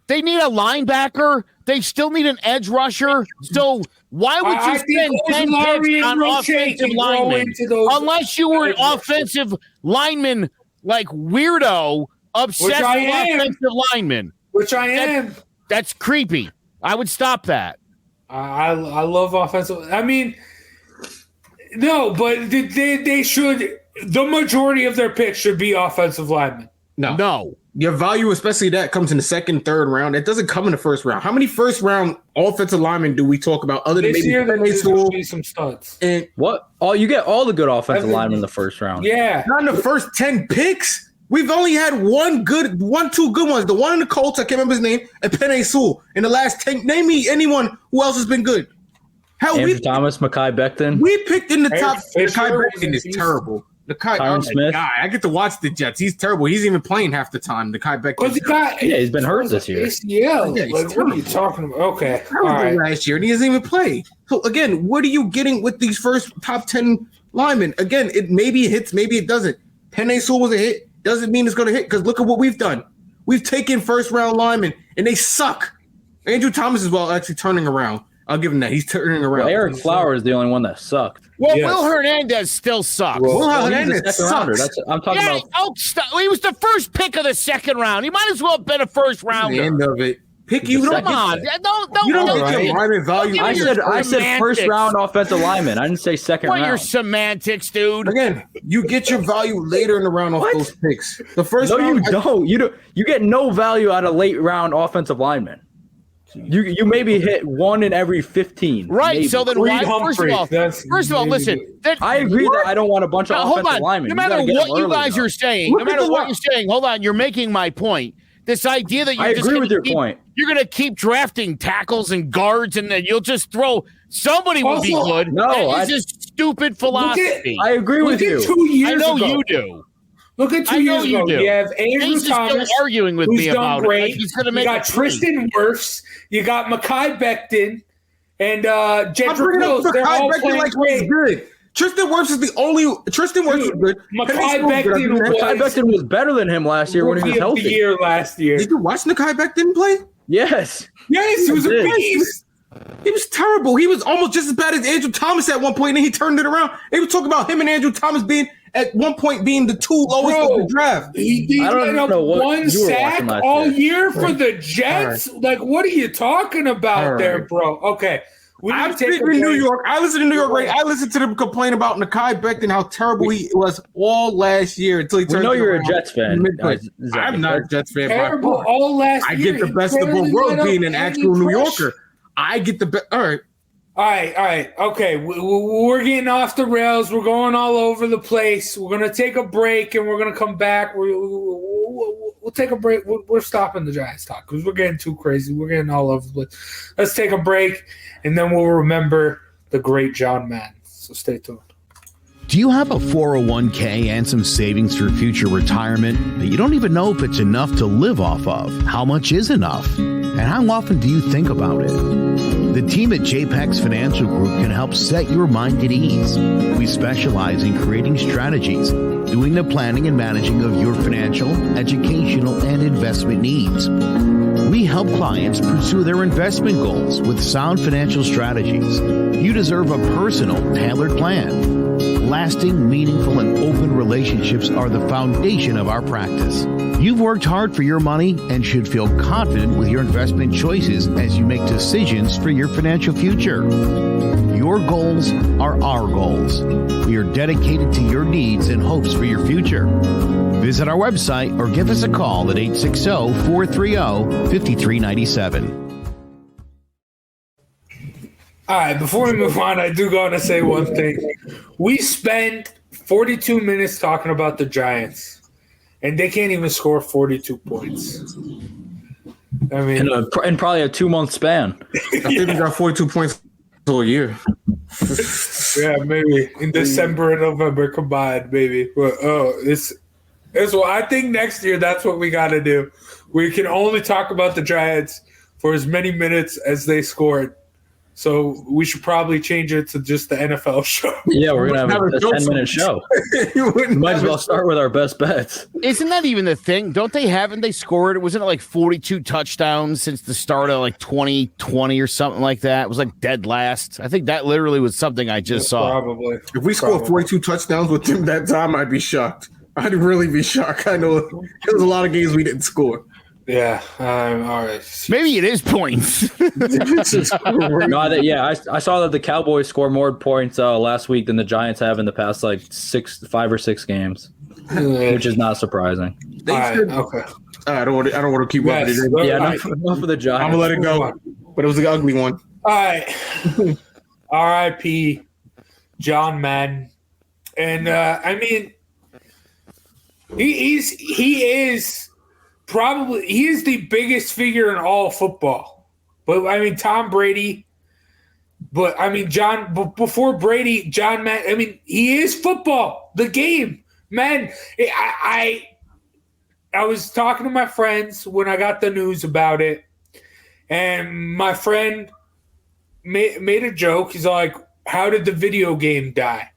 they need a linebacker. They still need an edge rusher. So why would you spend 10 picks on offensive linemen unless you were an offensive lineman like weirdo obsessed with offensive linemen? Which I am. That's creepy. I would stop that. I love offensive. I mean, no, but they should. The majority of their picks should be offensive linemen. No. Your value, especially that, comes in the second, third round. It doesn't come in the first round. How many first round offensive linemen do we talk about other than this maybe year? There's going to be some studs. And what? Oh, you get all the good offensive linemen in the first round. Yeah, not in the first 10 picks. We've only had 2 good ones. The one in the Colts, I can't remember his name, and Penei Sewell. In the last 10, name me anyone who else has been good. Andrew Thomas, Mekhi Becton. We picked in the top. Mekhi Becton is terrible. Tyron Smith. God, I get to watch the Jets. He's terrible. He's even playing half the time. The Mekhi Becton. He's been hurt this year. What are you talking about? Okay. All right. Last year, and he doesn't even play. So again, what are you getting with these first top 10 linemen? Again, it maybe hits, maybe it doesn't. Penei Sewell was a hit. Doesn't mean it's going to hit because look at what we've done. We've taken first round linemen and they suck. Andrew Thomas is actually turning around. I'll give him that. He's turning around. Well, Eric Flowers is the only one that sucked. Well, yes. Will Hernandez still sucks. Will Hernandez sucks. I'm talking about. He was the first pick of the second round. He might as well have been a first rounder. The end of it. pick. You don't Come on, don't you don't don't get give your me- lineman value. don't give me I your said first semantics. round offensive lineman. I didn't say second What your round. semantics, dude? Again, you get your value later in the round off those picks. The first No, round, you don't. You get no value out of late round offensive lineman. You maybe hit one in every 15. Right. maybe. So then why? First of all, listen. I agree that I don't want a bunch of hold offensive on. linemen. No You matter gotta get what them you early, guys though. are saying, no matter what you're saying, hold on. You're making my point. This idea that I agree with your point. You're going to keep drafting tackles and guards, and then you'll just throw somebody will be Also, good. no, That is just stupid philosophy. I agree with you. 2 years I know ago. you do. Look at 2 I know years you ago. do. You have Andrew Hayes is still Thomas, arguing with who's me done about great. it. Like he's going to You make got a point. Tristan Wirfs. You got Mekhi Becton. And I'm Jedrick bringing up Wills. They're all Mekhi Becton playing like great. he's good. Tristan Wirfs is the only. Tristan Wirfs is good. Mekhi Henry Sewell's good. Becton Mekhi Becton was better than him last year when he was Rookie of the healthy. year last year. Did you watch Mekhi Becton play? Yes. Yes, he was a did. beast. He was terrible. He was almost just as bad as Andrew Thomas at one point, and then he turned it around. They were talking about him and Andrew Thomas being at one point being the two lowest of the draft. He I don't let up know what one you were sack watching last all year. year for the Jets. Like, what are you talking about All there, right. bro? Okay. We need I'm to take sitting a in New break. York. I listened to New York Radio. I listened to them complain about Mekhi Becton, how terrible he was all last year until he We turned know it you're a around Jets fan. mid-play. Zach. I'm not a Jets fan. by Terrible far. all last I year. get the He best of both barely worlds let up being an any actual New pressure. Yorker. I get the best. All right. All right. Okay, we're getting off the rails. We're going all over the place. We're going to take a break, and we're going to come back. We'll take a break. We're stopping the Giants talk because we're getting too crazy. We're getting all over the place. Let's take a break, and then we'll remember the great John Madden. So stay tuned. Do you have a 401k and some savings for future retirement that you don't even know if it's enough to live off of? How much is enough? And how often do you think about it? The team at JPEX Financial Group can help set your mind at ease. We specialize in creating strategies, doing the planning and managing of your financial, educational, and investment needs. We help clients pursue their investment goals with sound financial strategies. You deserve a personal, tailored plan. Lasting, meaningful, and open relationships are the foundation of our practice. You've worked hard for your money and should feel confident with your investment choices as you make decisions for your financial future. Your goals are our goals. We are dedicated to your needs and hopes for your future. Visit our website or give us a call at 860-430-5397. All right, before we move on, I do got to say one thing. We spent 42 minutes talking about the Giants, and they can't even score 42 points. I mean, in probably a 2-month span. I think we got 42 points all year. yeah, maybe in December and November combined, maybe. But it's what I think next year. That's what we got to do. We can only talk about the Giants for as many minutes as they scored. So we should probably change it to just the NFL show. Yeah, we're going to have a 10-minute show. Might as well start with our best bets. Isn't that even the thing? Haven't they scored? Wasn't it like 42 touchdowns since the start of like 2020 or something like that? It was like dead last. I think that literally was something I just saw. Probably. If we scored 42 touchdowns with them that time, I'd be shocked. I'd really be shocked. I know there was a lot of games we didn't score. Yeah, all right. Maybe it is points. I saw that the Cowboys score more points last week than the Giants have in the past 5 or 6 games, which is not surprising. Okay. I don't want to keep running it in. Yeah, enough of the Giants. I'm gonna let it go, but it was an ugly one. All right. R.I.P. John Madden, and I mean, he is the biggest figure in all football. But I mean, Tom Brady. But I mean, before Brady, John Madden. I mean, he is football, the game, man. I was talking to my friends when I got the news about it, and my friend made a joke. He's like, "How did the video game die?"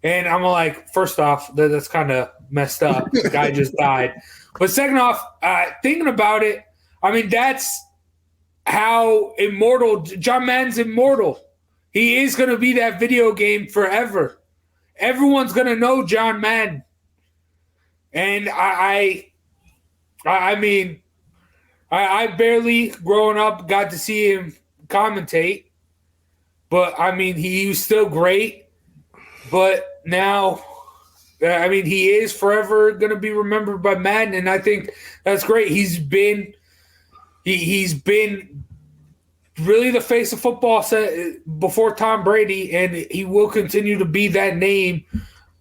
And I'm like, first off, that's kind of messed up. The guy just died. But second off, thinking about it, I mean, that's how immortal John Madden's immortal. He is going to be that video game forever. Everyone's going to know John Madden. And I mean, I barely, growing up, got to see him commentate. But, I mean, he was still great. But now, I mean, he is forever going to be remembered by Madden, and I think that's great. He's been really the face of football before Tom Brady, and he will continue to be that name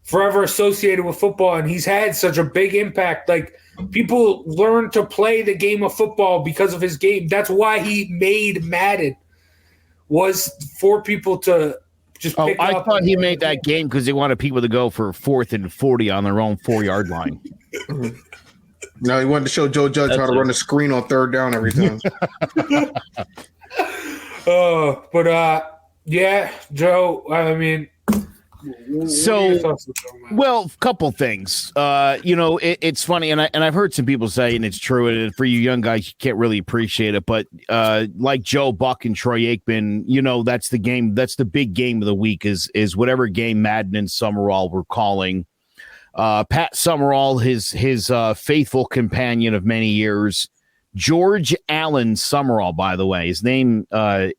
forever associated with football. And he's had such a big impact. Like, people learn to play the game of football because of his game. That's why he made Madden, was for people to just pick up. I thought he made that game because he wanted people to go for 4th and 40 on their own 4-yard line. No, he wanted to show Joe Judge how to run the screen on 3rd down every time. Yeah, Joe, I mean, well, a couple things. It's funny, and I've heard some people say, and it's true, and for you young guys, you can't really appreciate it, but like Joe Buck and Troy Aikman, that's the game. That's the big game of the week is whatever game Madden and Summerall were calling. Pat Summerall, his faithful companion of many years, George Allen Summerall, by the way. His name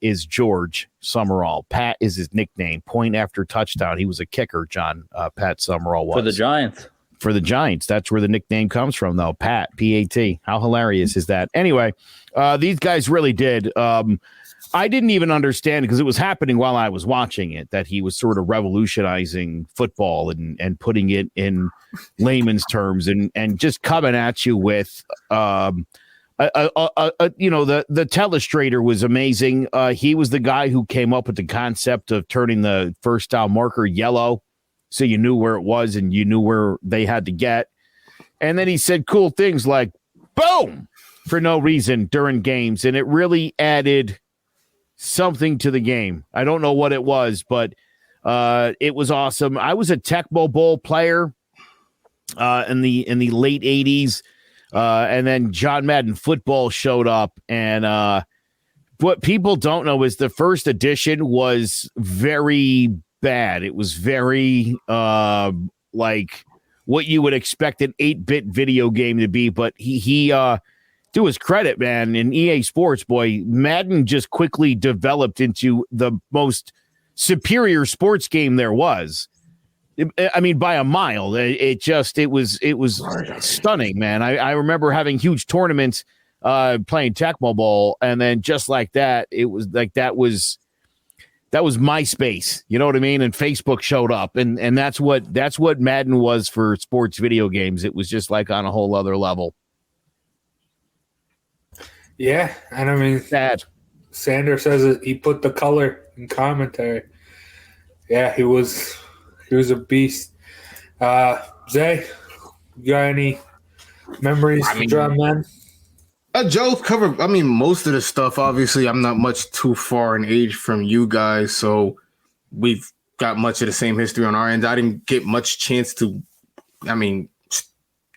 is George Summerall. Pat is his nickname. Point after touchdown. He was a kicker, John. Pat Summerall was. For the Giants. For the Giants. That's where the nickname comes from, though. Pat, P-A-T. How hilarious is that? Anyway, these guys really did. I didn't even understand, because it was happening while I was watching it, that he was sort of revolutionizing football and putting it in layman's terms and just coming at you with the telestrator was amazing. He was the guy who came up with the concept of turning the first down marker yellow, so you knew where it was and you knew where they had to get. And then he said cool things like boom for no reason during games, and it really added something to the game. I don't know what it was, but it was awesome. I was a Tecmo Bowl player in the late 80s. And then John Madden Football showed up, and what people don't know is the first edition was very bad. It was very like what you would expect an 8-bit video game to be, but he to his credit, man, in EA Sports, boy, Madden just quickly developed into the most superior sports game there was. I mean, by a mile. It was stunning, man. I remember having huge tournaments playing Tecmo Bowl, and then just like that, it was like that was MySpace. You know what I mean? And Facebook showed up, and that's what Madden was for sports video games. It was just like on a whole other level. Yeah, and I mean, sad. Sanders says he put the color in commentary. Yeah, he was a beast. Zay, you got any memories of John Madden? Joe's covered, most of the stuff. Obviously, I'm not much too far in age from you guys, so we've got much of the same history on our end. I didn't get much chance to,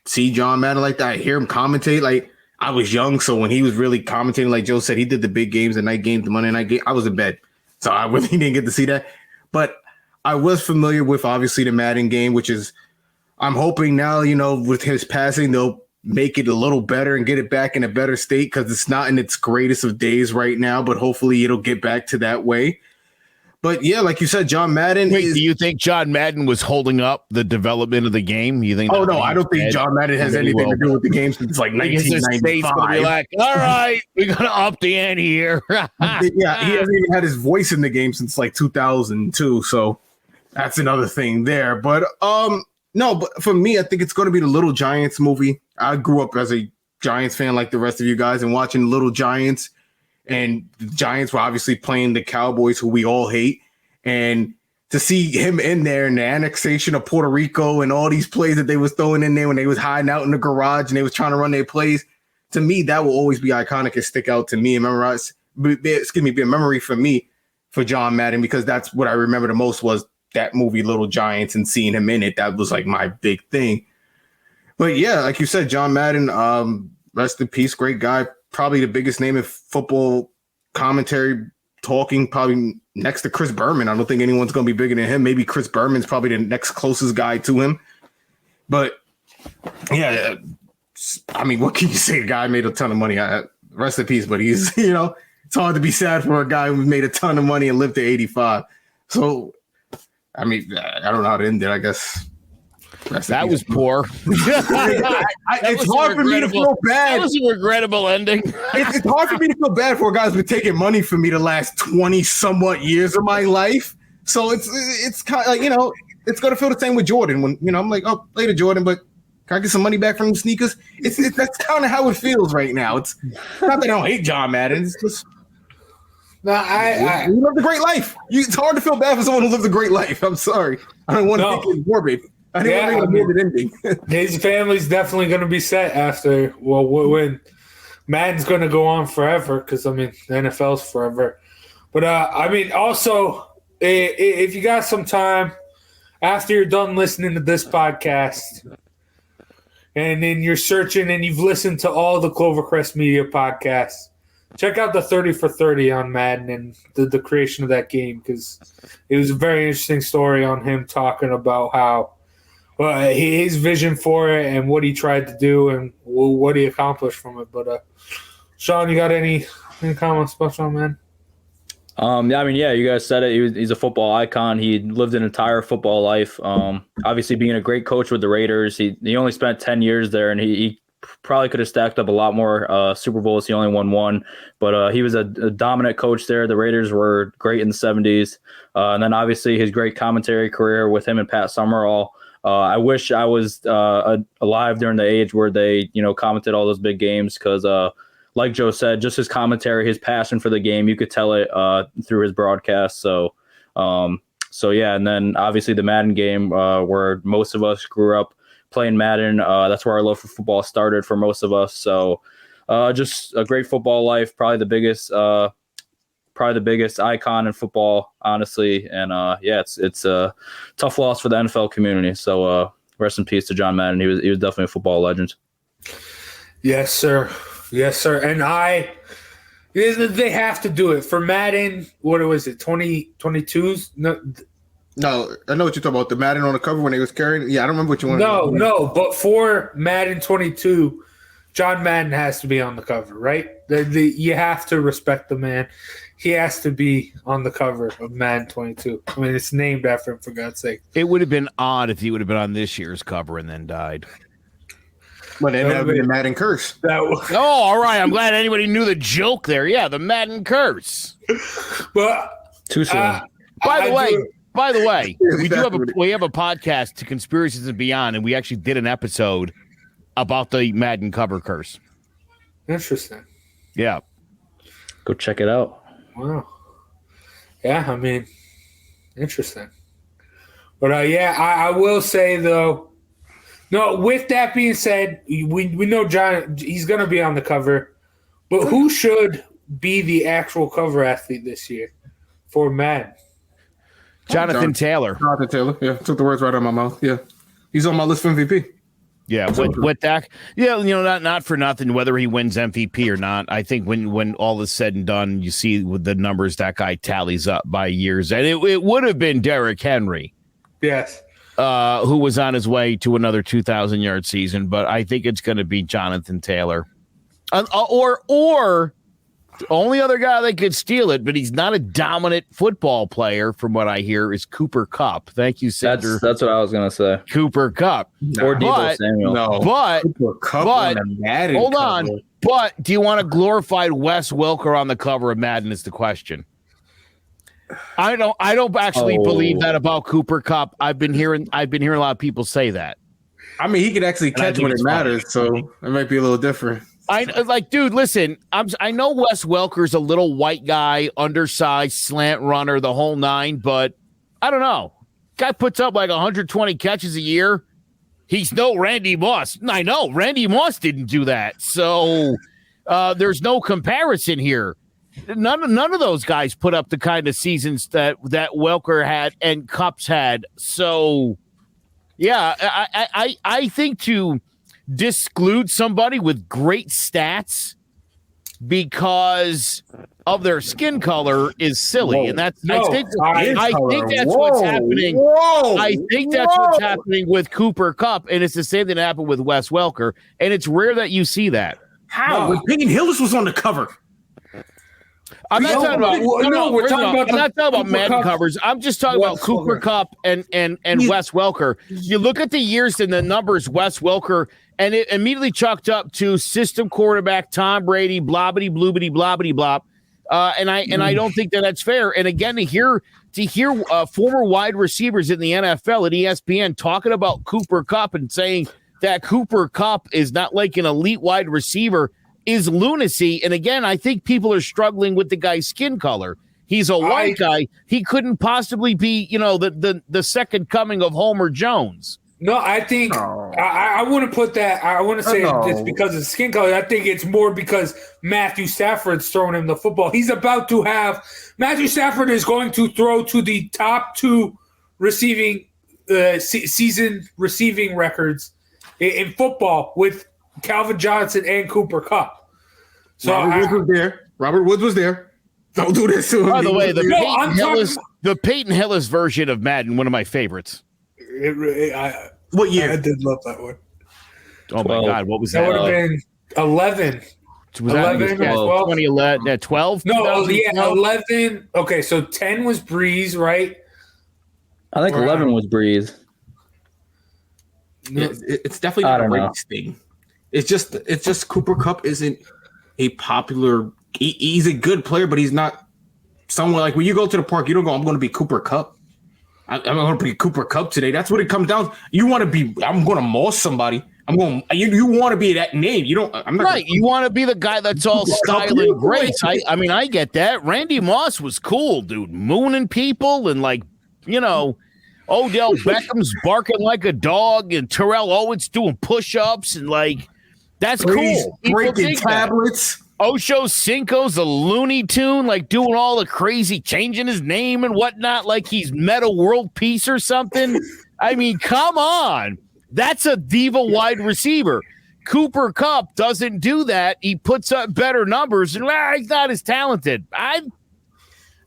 see John Madden like that. I hear him commentate. Like, I was young, so when he was really commentating, like Joe said, he did the big games, the night games, the Monday night game. I was in bed, so I really didn't get to see that. But I was familiar with, obviously, the Madden game, which is, I'm hoping now, with his passing, they'll make it a little better and get it back in a better state, because it's not in its greatest of days right now, but hopefully it'll get back to that way. But yeah, like you said, John Madden. Wait, do you think John Madden was holding up the development of the game? You think? Oh no, I don't think John Madden has anything to do with the game since like 1995. Like, all right, we're gonna up the ante here. Yeah, he hasn't even had his voice in the game since like 2002. So that's another thing there. But no, but for me, I think it's going to be the Little Giants movie. I grew up as a Giants fan like the rest of you guys, and watching Little Giants. And the Giants were obviously playing the Cowboys, who we all hate. And to see him in there and the annexation of Puerto Rico and all these plays that they was throwing in there when they was hiding out in the garage and they was trying to run their plays, to me, that will always be iconic and stick out to me and be a memory for me for John Madden, because that's what I remember the most was that movie Little Giants and seeing him in it. That was like my big thing. But yeah, like you said, John Madden, rest in peace, great guy. Probably the biggest name in football commentary talking, probably next to Chris Berman. I don't think anyone's going to be bigger than him. Maybe Chris Berman's probably the next closest guy to him. But yeah, what can you say? The guy made a ton of money. rest in peace. But he's, it's hard to be sad for a guy who made a ton of money and lived to 85. So, I mean, I don't know how to end it. I guess that was poor. It's hard for me to feel bad. That was a regrettable ending. It's hard for me to feel bad for a guy who's been taking money from me the last 20 somewhat years of my life. So it's kind of like, it's going to feel the same with Jordan when, I'm like, oh, later, Jordan, but can I get some money back from the sneakers? That's kind of how it feels right now. It's not that I don't hate John Madden. It's just you lived a great life. It's hard to feel bad for someone who lived a great life. I'm sorry. I don't want to think it's morbid. I didn't want to make a morbid ending. His family's definitely going to be set after, when Madden's going to go on forever because, the NFL's forever. But, also, if you got some time after you're done listening to this podcast and then you're searching and you've listened to all the Clovercrest Media podcasts, check out the 30 for 30 on Madden and the creation of that game because it was a very interesting story on him talking about how his vision for it and what he tried to do and what he accomplished from it. But Sean, you got any comments about Sean Madden? You guys said it. He's a football icon. He lived an entire football life. Obviously, being a great coach with the Raiders, he only spent 10 years there, and he probably could have stacked up a lot more Super Bowls. He only won one, but he was a dominant coach there. The Raiders were great in the 70s. And then obviously his great commentary career with him and Pat Summerall. I wish I was alive during the age where they, commented all those big games because, like Joe said, just his commentary, his passion for the game, you could tell it through his broadcast. So yeah, and then obviously the Madden game where most of us grew up playing Madden. That's where our love for football started for most of us. So just a great football life, probably the biggest icon in football, honestly. And it's a tough loss for the NFL community. So rest in peace to John Madden. He was definitely a football legend. Yes, sir. Yes, sir. And they have to do it for Madden. What was it? 2022s? No, I know what you're talking about. The Madden on the cover when they was carrying. Yeah, I don't remember what you wanted. No. But for Madden 22, John Madden has to be on the cover, right? You have to respect the man. He has to be on the cover of Madden 22. It's named after him, for God's sake. It would have been odd if he would have been on this year's cover and then died. But then that would be the Madden curse. All right. I'm glad anybody knew the joke there. Yeah, the Madden curse. But too soon. By the way, we have a podcast to Conspiracies and Beyond, and we actually did an episode about the Madden cover curse. Interesting. Yeah. Go check it out. Wow. Yeah, interesting. But I will say though. No, with that being said, we know John, he's going to be on the cover, but who should be the actual cover athlete this year for Madden? Jonathan Taylor. Jonathan Taylor, yeah, took the words right out of my mouth. Yeah, he's on my list for MVP. Yeah, with that, not for nothing, whether he wins MVP or not. I think when all is said and done, you see with the numbers that guy tallies up by years, and it would have been Derrick Henry. Yes. Who was on his way to another 2,000-yard season, but I think it's going to be Jonathan Taylor. Or the only other guy that could steal it, but he's not a dominant football player, from what I hear, is Cooper Kupp. Thank you, Senator. That's what I was going to say. Cooper Kupp. Or Deebo Samuel. No. But, Cooper Kupp on a Madden hold cover. on. But do you want a glorified Wes Welker on the cover of Madden is the question. I don't actually believe that about Cooper Kupp. I've been hearing a lot of people say that. I mean, he can actually catch when it matters, so it might be a little different. Dude, listen, I know Wes Welker's a little white guy, undersized, slant runner, the whole nine, but I don't know. Guy puts up like 120 catches a year. He's no Randy Moss. I know Randy Moss didn't do that, so there's no comparison here. None of those guys put up the kind of seasons that Welker had and Kupp's had. So, yeah, I think to disclude somebody with great stats because of their skin color is silly. Whoa. And that's I think that's what's happening. I think that's what's happening with Cooper Kupp, and it's the same thing that happened with Wes Welker, and it's rare that you see that. How? No. When Peyton Hillis was on the cover. I'm not talking about. we're talking about. I'm not talking about Cooper Madden Kupp, covers. I'm just talking about Wes Cooper Welker. Kupp and Wes Welker. You look at the years and the numbers, Wes Welker, and it immediately chalked up to system quarterback Tom Brady, blobbity bloobity blobbity blop. And I don't think that's fair. And again, to hear former wide receivers in the NFL at ESPN talking about Cooper Kupp and saying that Cooper Kupp is not like an elite wide receiver is lunacy. And again, I think people are struggling with the guy's skin color. He's a white guy. He couldn't possibly be, the second coming of Homer Jones. No, I think I wouldn't put that. I wouldn't say it's because of skin color. I think it's more because Matthew Stafford's throwing him the football. He's about to have Matthew Stafford is going to throw to the top 2 receiving season receiving records in football with Calvin Johnson and Cooper Kupp. So Robert Woods was there. Don't do this to him. By the way, the Peyton Hillis version of Madden, one of my favorites. What year? I did love that one. Oh my God, what was that? That would have been 11. Was that 11 or 2011? 12? No, 11. Okay, so 10 was Breeze, right? I think 11 was Breeze. It's definitely not a race thing. It's just Cooper Kupp isn't a popular. He's a good player, but he's not someone like when you go to the park, you don't go, I'm going to be Cooper Kupp. I'm going to be Cooper Kupp today. That's what it comes down. You want to be, I'm going to moss somebody. You want to be that name. You don't, I'm not. Right. You want to be the guy that's all style and grace. I mean, I get that. Randy Moss was cool, dude. Mooning people and Odell Beckham's barking like a dog and Terrell Owens doing push-ups and that's cool. Breaking tablets. Ocho Cinco's a Looney Tune, doing all the crazy, changing his name and whatnot, like he's Meta World Peace or something. I mean, come on. That's a diva wide receiver. Cooper Kupp doesn't do that. He puts up better numbers, and he's not as talented. I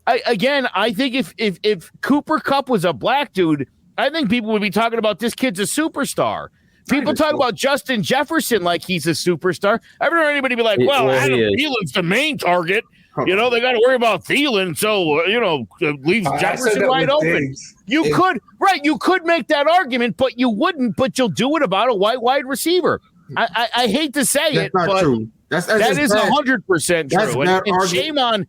think if Cooper Kupp was a black dude, I think people would be talking about this kid's a superstar. People talk about Justin Jefferson like he's a superstar. I've never heard anybody be like, well, Adam Thielen's the main target. They got to worry about Thielen, so, leaves Jefferson wide open. You could make that argument, but you wouldn't, but you'll do it about a white wide receiver. I hate to say That's it, not but true. That is 100% true. And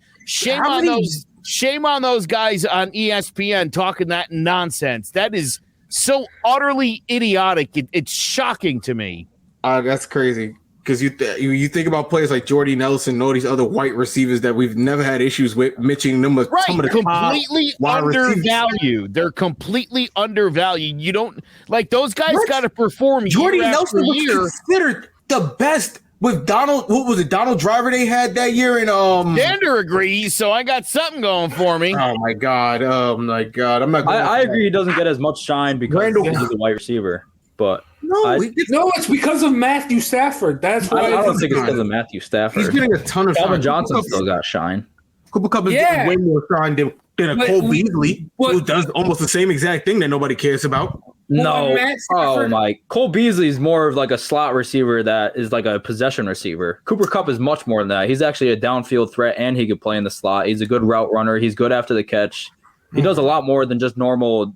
shame on those guys on ESPN talking that nonsense. That is so utterly idiotic. It's shocking to me. That's crazy because you think about players like Jordy Nelson and all these other white receivers that we've never had issues with, mentioning them with some of the completely undervalued. They're completely undervalued. You don't those guys got to perform. Jordy Nelson was year. Considered the best with Donald. What was it? Donald Driver they had that year, and Dander agrees. So I got something going for me. Oh my god! I'm not. I agree. He doesn't get as much shine because he's a wide receiver, but it's because of Matthew Stafford. That's why I don't think it's because of Matthew Stafford. He's getting a ton of Calvin shine. Johnson still got shine. Cooper Kupp is getting way more shine than a Cole Beasley, who does almost the same exact thing that nobody cares about. No, Cole Beasley is more of like a slot receiver that is like a possession receiver. Cooper Kupp is much more than that. He's actually a downfield threat, and he could play in the slot. He's a good route runner. He's good after the catch. He does a lot more than just normal,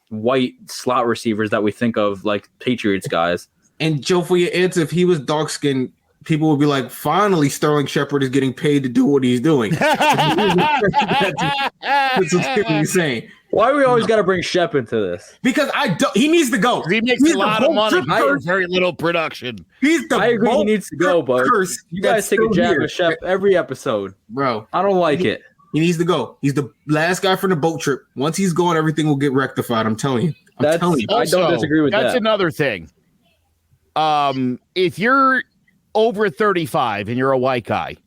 white slot receivers that we think of, like Patriots guys. And Joe, for your answer, if he was dark skinned, people would be like, finally, Sterling Shepard is getting paid to do what he's doing. That's what he's saying. Why do we always got to bring Shep into this? Because he needs to go. He makes a lot of money for very little production. I agree he needs to go, but you guys take a jab at Shep every episode. Bro, I don't like it. He needs to go. He's the last guy from the boat trip. Once he's gone, everything will get rectified. I'm telling you. I don't disagree with that. That's another thing. If you're over 35 and you're a white guy,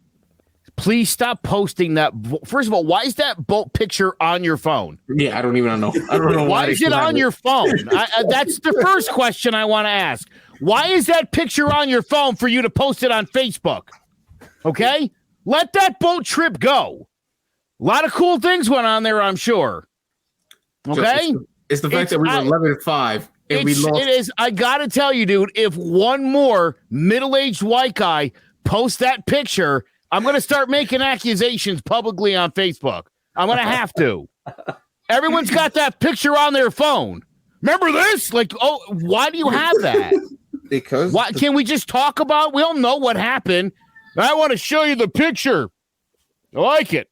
please stop posting that. First of all, why is that boat picture on your phone? Yeah, I don't know. I don't know why is it on your phone? That's the first question I want to ask. Why is that picture on your phone for you to post it on Facebook? Okay? Let that boat trip go. A lot of cool things went on there, I'm sure. Okay? It's the fact that we were 11-5 and we lost. It is. I gotta tell you, dude. If one more middle-aged white guy posts that picture, I'm gonna start making accusations publicly on Facebook. I'm gonna have to. Everyone's got that picture on their phone. Remember this? Like, oh, why do you have that? Because why can we just talk about? We all know what happened. I want to show you the picture. I like it.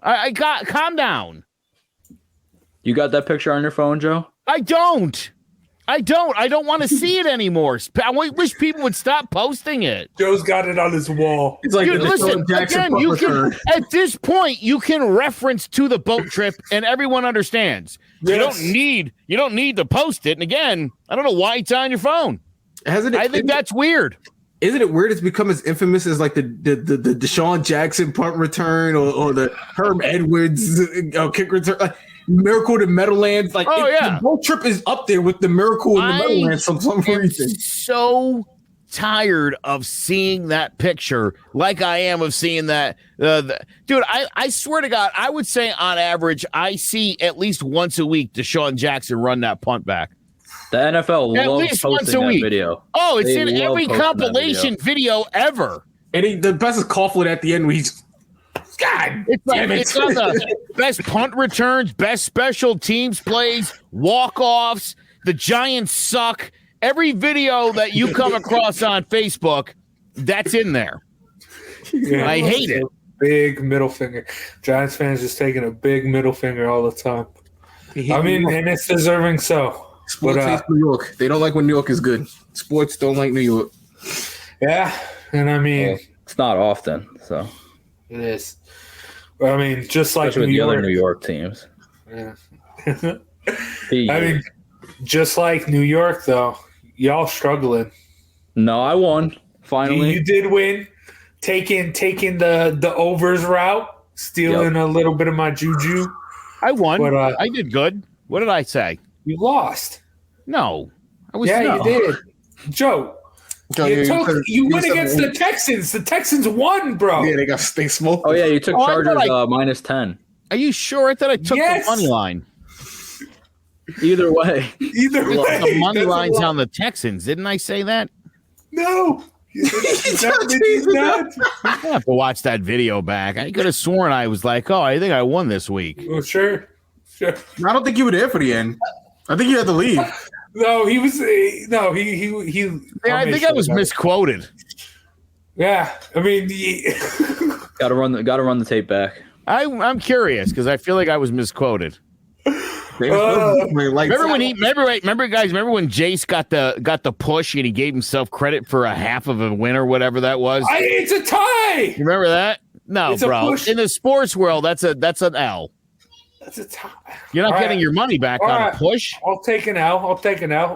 I got. Calm down. You got that picture on your phone, Joe? I don't want to see it anymore. I wish people would stop posting it. Joe's got it on his wall. it's like Dude, listen, again, you can, at this point, you can reference to the boat trip and everyone understands. Yes. You don't need to post it. And again, I don't know why it's on your phone. I think that's weird. Isn't it weird? It's become as infamous as like the Deshaun Jackson punt return or the Herm Edwards kick return. Like, Miracle in the Meadowlands. Like, the boat trip is up there with the Miracle in the Meadowlands for some reason. So tired of seeing that picture like I am of seeing that. Dude, I swear to God, I would say on average, I see at least once a week Deshaun Jackson run that punt back. The NFL at loves least once posting a that week. video. Oh, it's They in love every posting that compilation video ever. And the best is Coughlin at the end where he's God damn it. It's on the best punt returns, best special teams plays, walk-offs. The Giants suck. Every video that you come across on Facebook, that's in there. Yeah, I hate it. Big middle finger. Giants fans just taking a big middle finger all the time. I mean, and it's deserving so. Sports hates New York. They don't like when New York is good. Sports don't like New York. Yeah, and I mean, Well, it's not often, so it is. But I mean, just like especially with the other New York teams. Yeah. I mean, just like New York, though, y'all struggling. No, I won finally. You did win, taking the overs route, stealing a little bit of my juju. I won. But, I did good. What did I say? You lost. No, I was. You did, Joe. You went against the Texans. The Texans won, bro. Yeah, they smoked. Oh yeah, you took Chargers minus 10. Are you sure? I thought I took the money line. Either way, The money line's on the Texans. Didn't I say that? No. I have to watch that video back. I could have sworn I was like, "Oh, I think I won this week." Well, sure. I don't think you were there for the end. I think you had to leave. No, he was. No, he. Yeah, I think I was misquoted. Yeah, I mean, gotta run the tape back. I'm curious because I feel like I was misquoted. Remember when Jace got the push and he gave himself credit for a half of a win or whatever that was? It's a tie. You remember that? No, It's a bro. push. In the sports world, that's an L. That's a tie. You're not getting your money back on a push. I'll take an L. All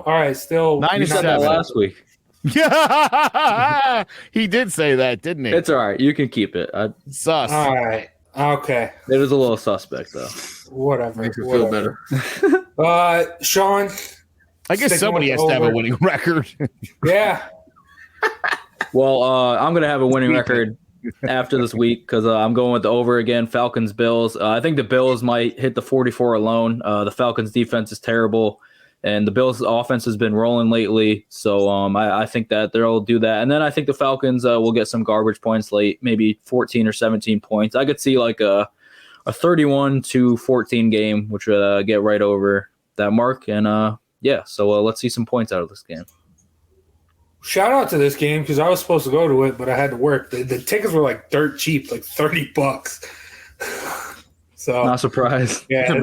right, still 9-7 last week. Yeah, he did say that, didn't he? It's all right. You can keep it. Sus. All right. Okay. It is a little suspect though. Whatever. Makes you feel better. Sean. I guess somebody has to have a winning record. Yeah. Well, I'm gonna have a winning record after this week because I'm going with the over again. Falcons Bills. I think the Bills might hit the 44 alone. The Falcons defense is terrible, and the Bills offense has been rolling lately. So I think that they'll do that, and then I think the Falcons will get some garbage points late, maybe 14 or 17 points. I could see like a 31-14 game, which would get right over that mark. And so let's see some points out of this game. Shout out to this game because I was supposed to go to it, but I had to work. The tickets were like dirt cheap, like $30. So Not surprised. Yeah, it's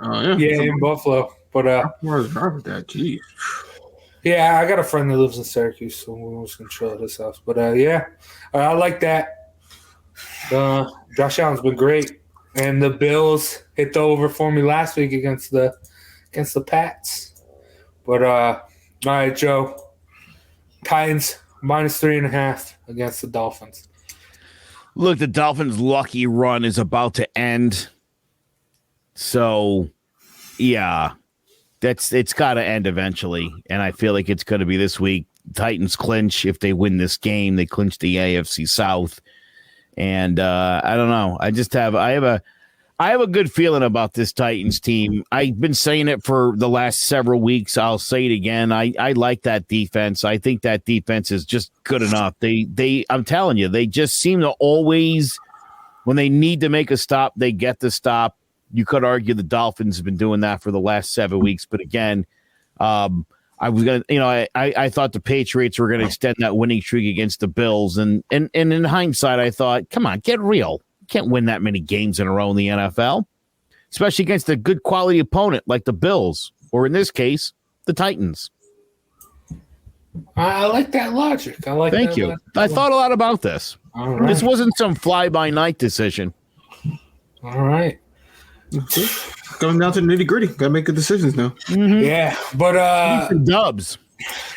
gonna be in Buffalo. But where's Robert that? Jeez. Yeah, I got a friend that lives in Syracuse, so we're just gonna chill at his house. But I like that. Josh Allen's been great, and the Bills hit the over for me last week against the Pats. But all right, Joe. Titans minus 3.5 against the Dolphins. Look, the Dolphins' lucky run is about to end. So, yeah, it's got to end eventually, and I feel like it's going to be this week. Titans clinch if they win this game. They clinch the AFC South, and I don't know. I I have a good feeling about this Titans team. I've been saying it for the last several weeks. I'll say it again. I like that defense. I think that defense is just good enough. I'm telling you, they just seem to always, when they need to make a stop, they get the stop. You could argue the Dolphins have been doing that for the last 7 weeks, but again, I was gonna, I thought the Patriots were gonna extend that winning streak against the Bills, and in hindsight, I thought, come on, get real. Can't win that many games in a row in the NFL, especially against a good quality opponent like the Bills, or in this case, the Titans. I like that logic. Thank you. I thought a lot about this. All right. This wasn't some fly-by-night decision. All right. Going down to the nitty-gritty. Got to make good decisions now. Mm-hmm. Yeah, but dubs.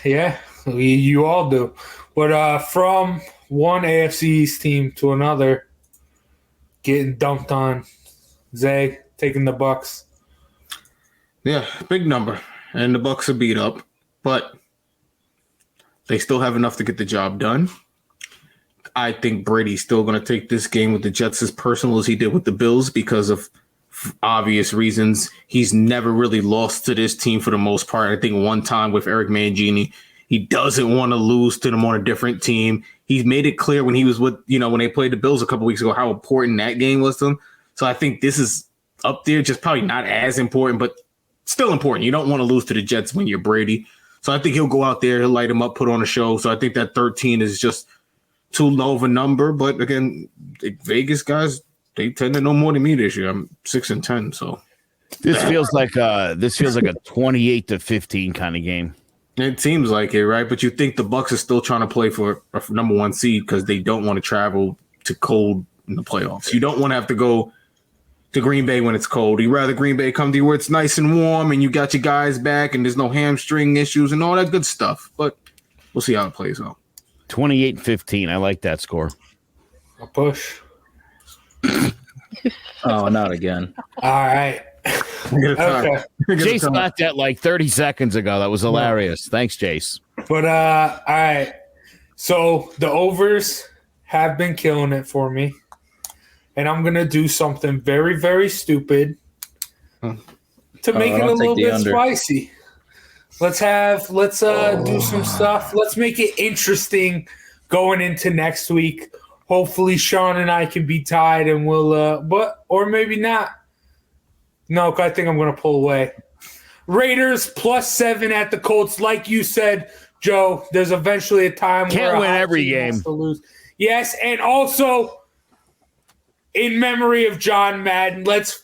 Yeah, you all do. But from one AFC East team to another, getting dunked on. Zay taking the Bucks. Yeah, big number. And the Bucks are beat up, but they still have enough to get the job done. I think Brady's still going to take this game with the Jets as personal as he did with the Bills because of obvious reasons. He's never really lost to this team for the most part. I think one time with Eric Mangini, he doesn't want to lose to them on a different team. He's made it clear when he was with, when they played the Bills a couple weeks ago, how important that game was to them. So I think this is up there, just probably not as important, but still important. You don't want to lose to the Jets when you're Brady. So I think he'll go out there, he'll light him up, put on a show. So I think that 13 is just too low of a number. But again, the Vegas guys, they tend to know more than me this year. I'm 6-10, so this feels like a 28-15 kind of game. It seems like it, right? But you think the Bucks are still trying to play for a number one seed because they don't want to travel to cold in the playoffs. You don't want to have to go to Green Bay when it's cold. You'd rather Green Bay come to you where it's nice and warm and you got your guys back and there's no hamstring issues and all that good stuff. But we'll see how it plays out. 28-15. I like that score. A push. Oh, not again. All right. Okay. Jace got that like 30 seconds ago. That was hilarious. Thanks, Jace. But all right. So the overs have been killing it for me. And I'm gonna do something very, very stupid to make it a little bit spicy. Let's do some stuff. Let's make it interesting going into next week. Hopefully Sean and I can be tied and we'll or maybe not. No, I think I'm going to pull away. Raiders +7 at the Colts. Like you said, Joe, there's eventually a time can't where win every game. To lose. Yes, and also in memory of John Madden, let's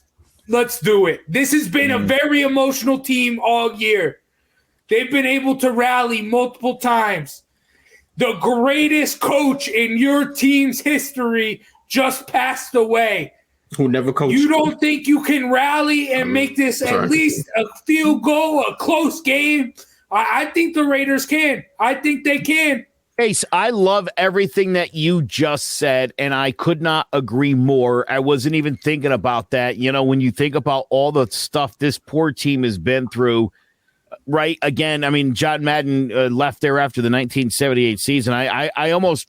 do it. This has been a very emotional team all year. They've been able to rally multiple times. The greatest coach in your team's history just passed away. Who never coached. You don't think you can rally and make this at least a field goal, a close game? I think the Raiders can. I think they can. Ace, I love everything that you just said, and I could not agree more. I wasn't even thinking about that. When you think about all the stuff this poor team has been through, right? Again, I mean, John Madden left there after the 1978 season. I almost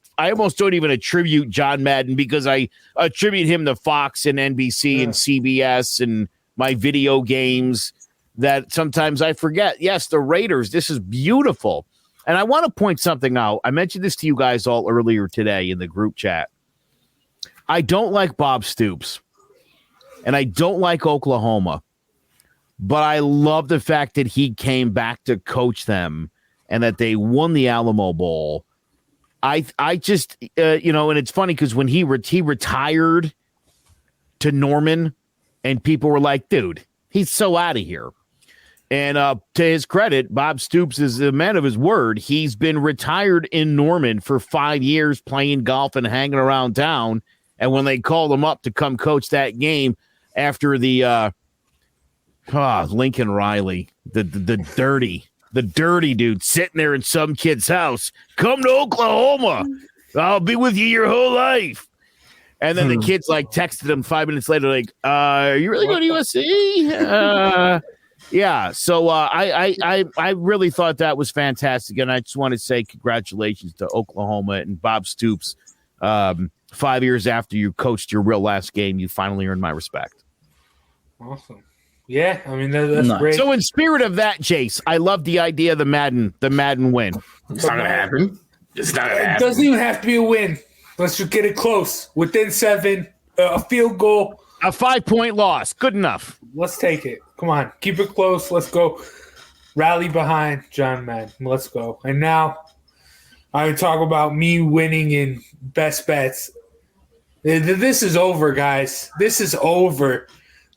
don't even attribute John Madden because I attribute him to Fox and NBC and CBS and my video games that sometimes I forget. Yes, the Raiders, this is beautiful. And I want to point something out. I mentioned this to you guys all earlier today in the group chat. I don't like Bob Stoops, and I don't like Oklahoma. But I love the fact that he came back to coach them and that they won the Alamo Bowl. I just, and it's funny because when he retired to Norman and people were like, dude, he's so out of here. And to his credit, Bob Stoops is a man of his word. He's been retired in Norman for 5 years playing golf and hanging around town. And when they called him up to come coach that game after the Lincoln Riley, the dirty dude sitting there in some kid's house. Come to Oklahoma. I'll be with you your whole life. And then the kids texted him 5 minutes later, are you really going to USC? Yeah. So I really thought that was fantastic. And I just want to say congratulations to Oklahoma and Bob Stoops. 5 years after you coached your real last game, you finally earned my respect. Awesome. Yeah, I mean that's Nice. great. So in spirit of that, Jace, I love the idea of the Madden win. It's not gonna happen. It's not gonna It happen. doesn't even have to be a win. Let's just get it close, within 7, a field goal. A 5-point loss. Good enough. Let's take it. Come on, keep it close. Let's go. Rally behind John Madden. Let's go. And now I talk about me winning in best bets. This is over, guys. This is over.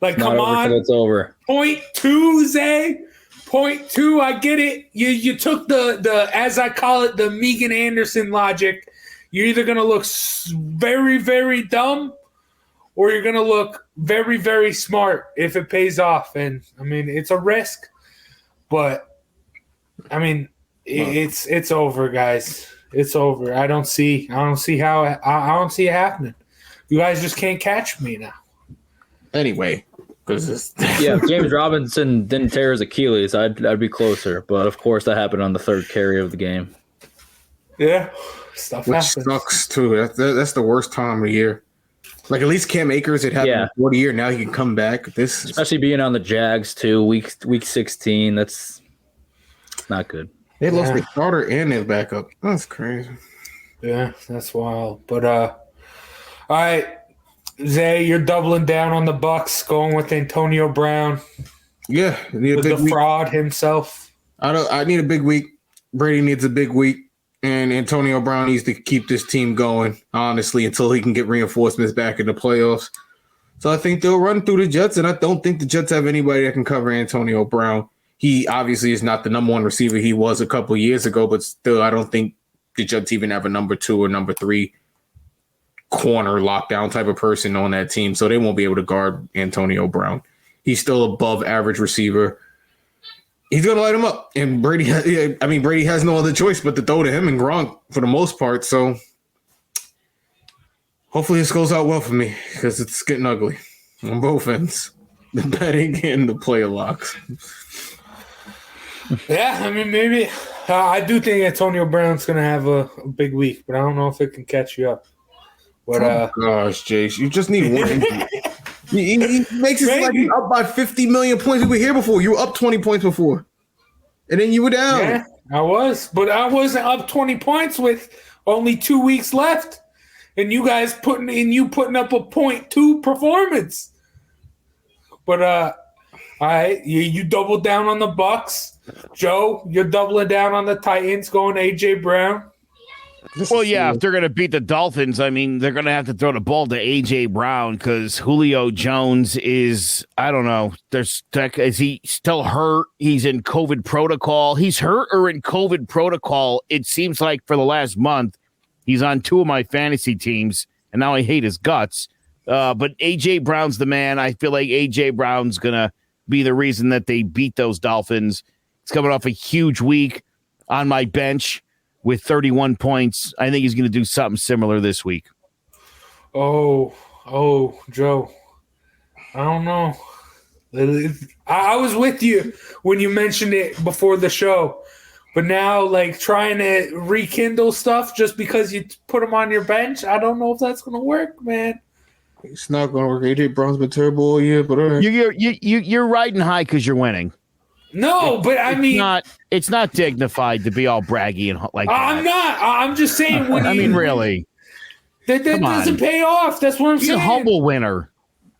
Like, Not come over on. till it's over. Point 2, Zay. Point 2. I get it. You took the as I call it, the Megan Anderson logic. You're either gonna look very, very dumb, or you're gonna look very, very smart if it pays off. And I mean, it's a risk, but I mean, it's over, guys. It's over. I don't see how I don't see it happening. You guys just can't catch me now. Anyway, because Yeah, if James Robinson didn't tear his Achilles, I'd be closer. But of course, that happened on the third carry of the game. Yeah, stuff which happens. sucks too. That's the worst time of the year. Like at least Cam Akers, it happened before the year. Now he can come back. This, especially being on the Jags too, week 16. That's not good. They lost their starter and their backup. That's crazy. Yeah, that's wild. But all right, Zay, you're doubling down on the Bucks, going with Antonio Brown. Yeah, need a with big the week. fraud himself. I need a big week. Brady needs a big week, and Antonio Brown needs to keep this team going, honestly, until he can get reinforcements back in the playoffs. So I think they'll run through the Jets, and I don't think the Jets have anybody that can cover Antonio Brown. He obviously is not the number one receiver he was a couple of years ago, but still, I don't think the Jets even have a number 2 or number 3 corner lockdown type of person on that team, so they won't be able to guard Antonio Brown. He's still above average receiver. He's going to light him up, and Brady has no other choice but to throw to him and Gronk for the most part, so hopefully this goes out well for me because it's getting ugly on both ends, the betting and the player locks. Yeah, I mean, maybe. I do think Antonio Brown's going to have a big week, but I don't know if it can catch you up. But, gosh, Jace, you just need one injury. He makes it seem like you're up by 50 million points. We were here before. You were up 20 points before. And then you were down. Yeah, I was. But I wasn't up 20 points with only 2 weeks left. And you guys putting up a 0.2 performance. But all right, you doubled down on the Bucks. Joe, you're doubling down on the Titans, going AJ Brown. Well, yeah, if they're going to beat the Dolphins, I mean, they're going to have to throw the ball to A.J. Brown because Julio Jones is, I don't know, is he still hurt? He's in COVID protocol. He's hurt or in COVID protocol, it seems like, for the last month. He's on 2 of my fantasy teams, and now I hate his guts. But A.J. Brown's the man. I feel like A.J. Brown's going to be the reason that they beat those Dolphins. He's coming off a huge week on my bench with 31 points. I think he's going to do something similar this week. Oh, Joe. I don't know. I was with you when you mentioned it before the show. But now, like, trying to rekindle stuff just because you put him on your bench, I don't know if that's going to work, man. It's not going to work. AJ Brown's been terrible all year, but all right. You're riding high because you're winning. No, but I mean, it's not dignified to be all braggy and like that. I'm not. I'm just saying. Really, that doesn't pay off. That's what I'm saying. He's a humble winner.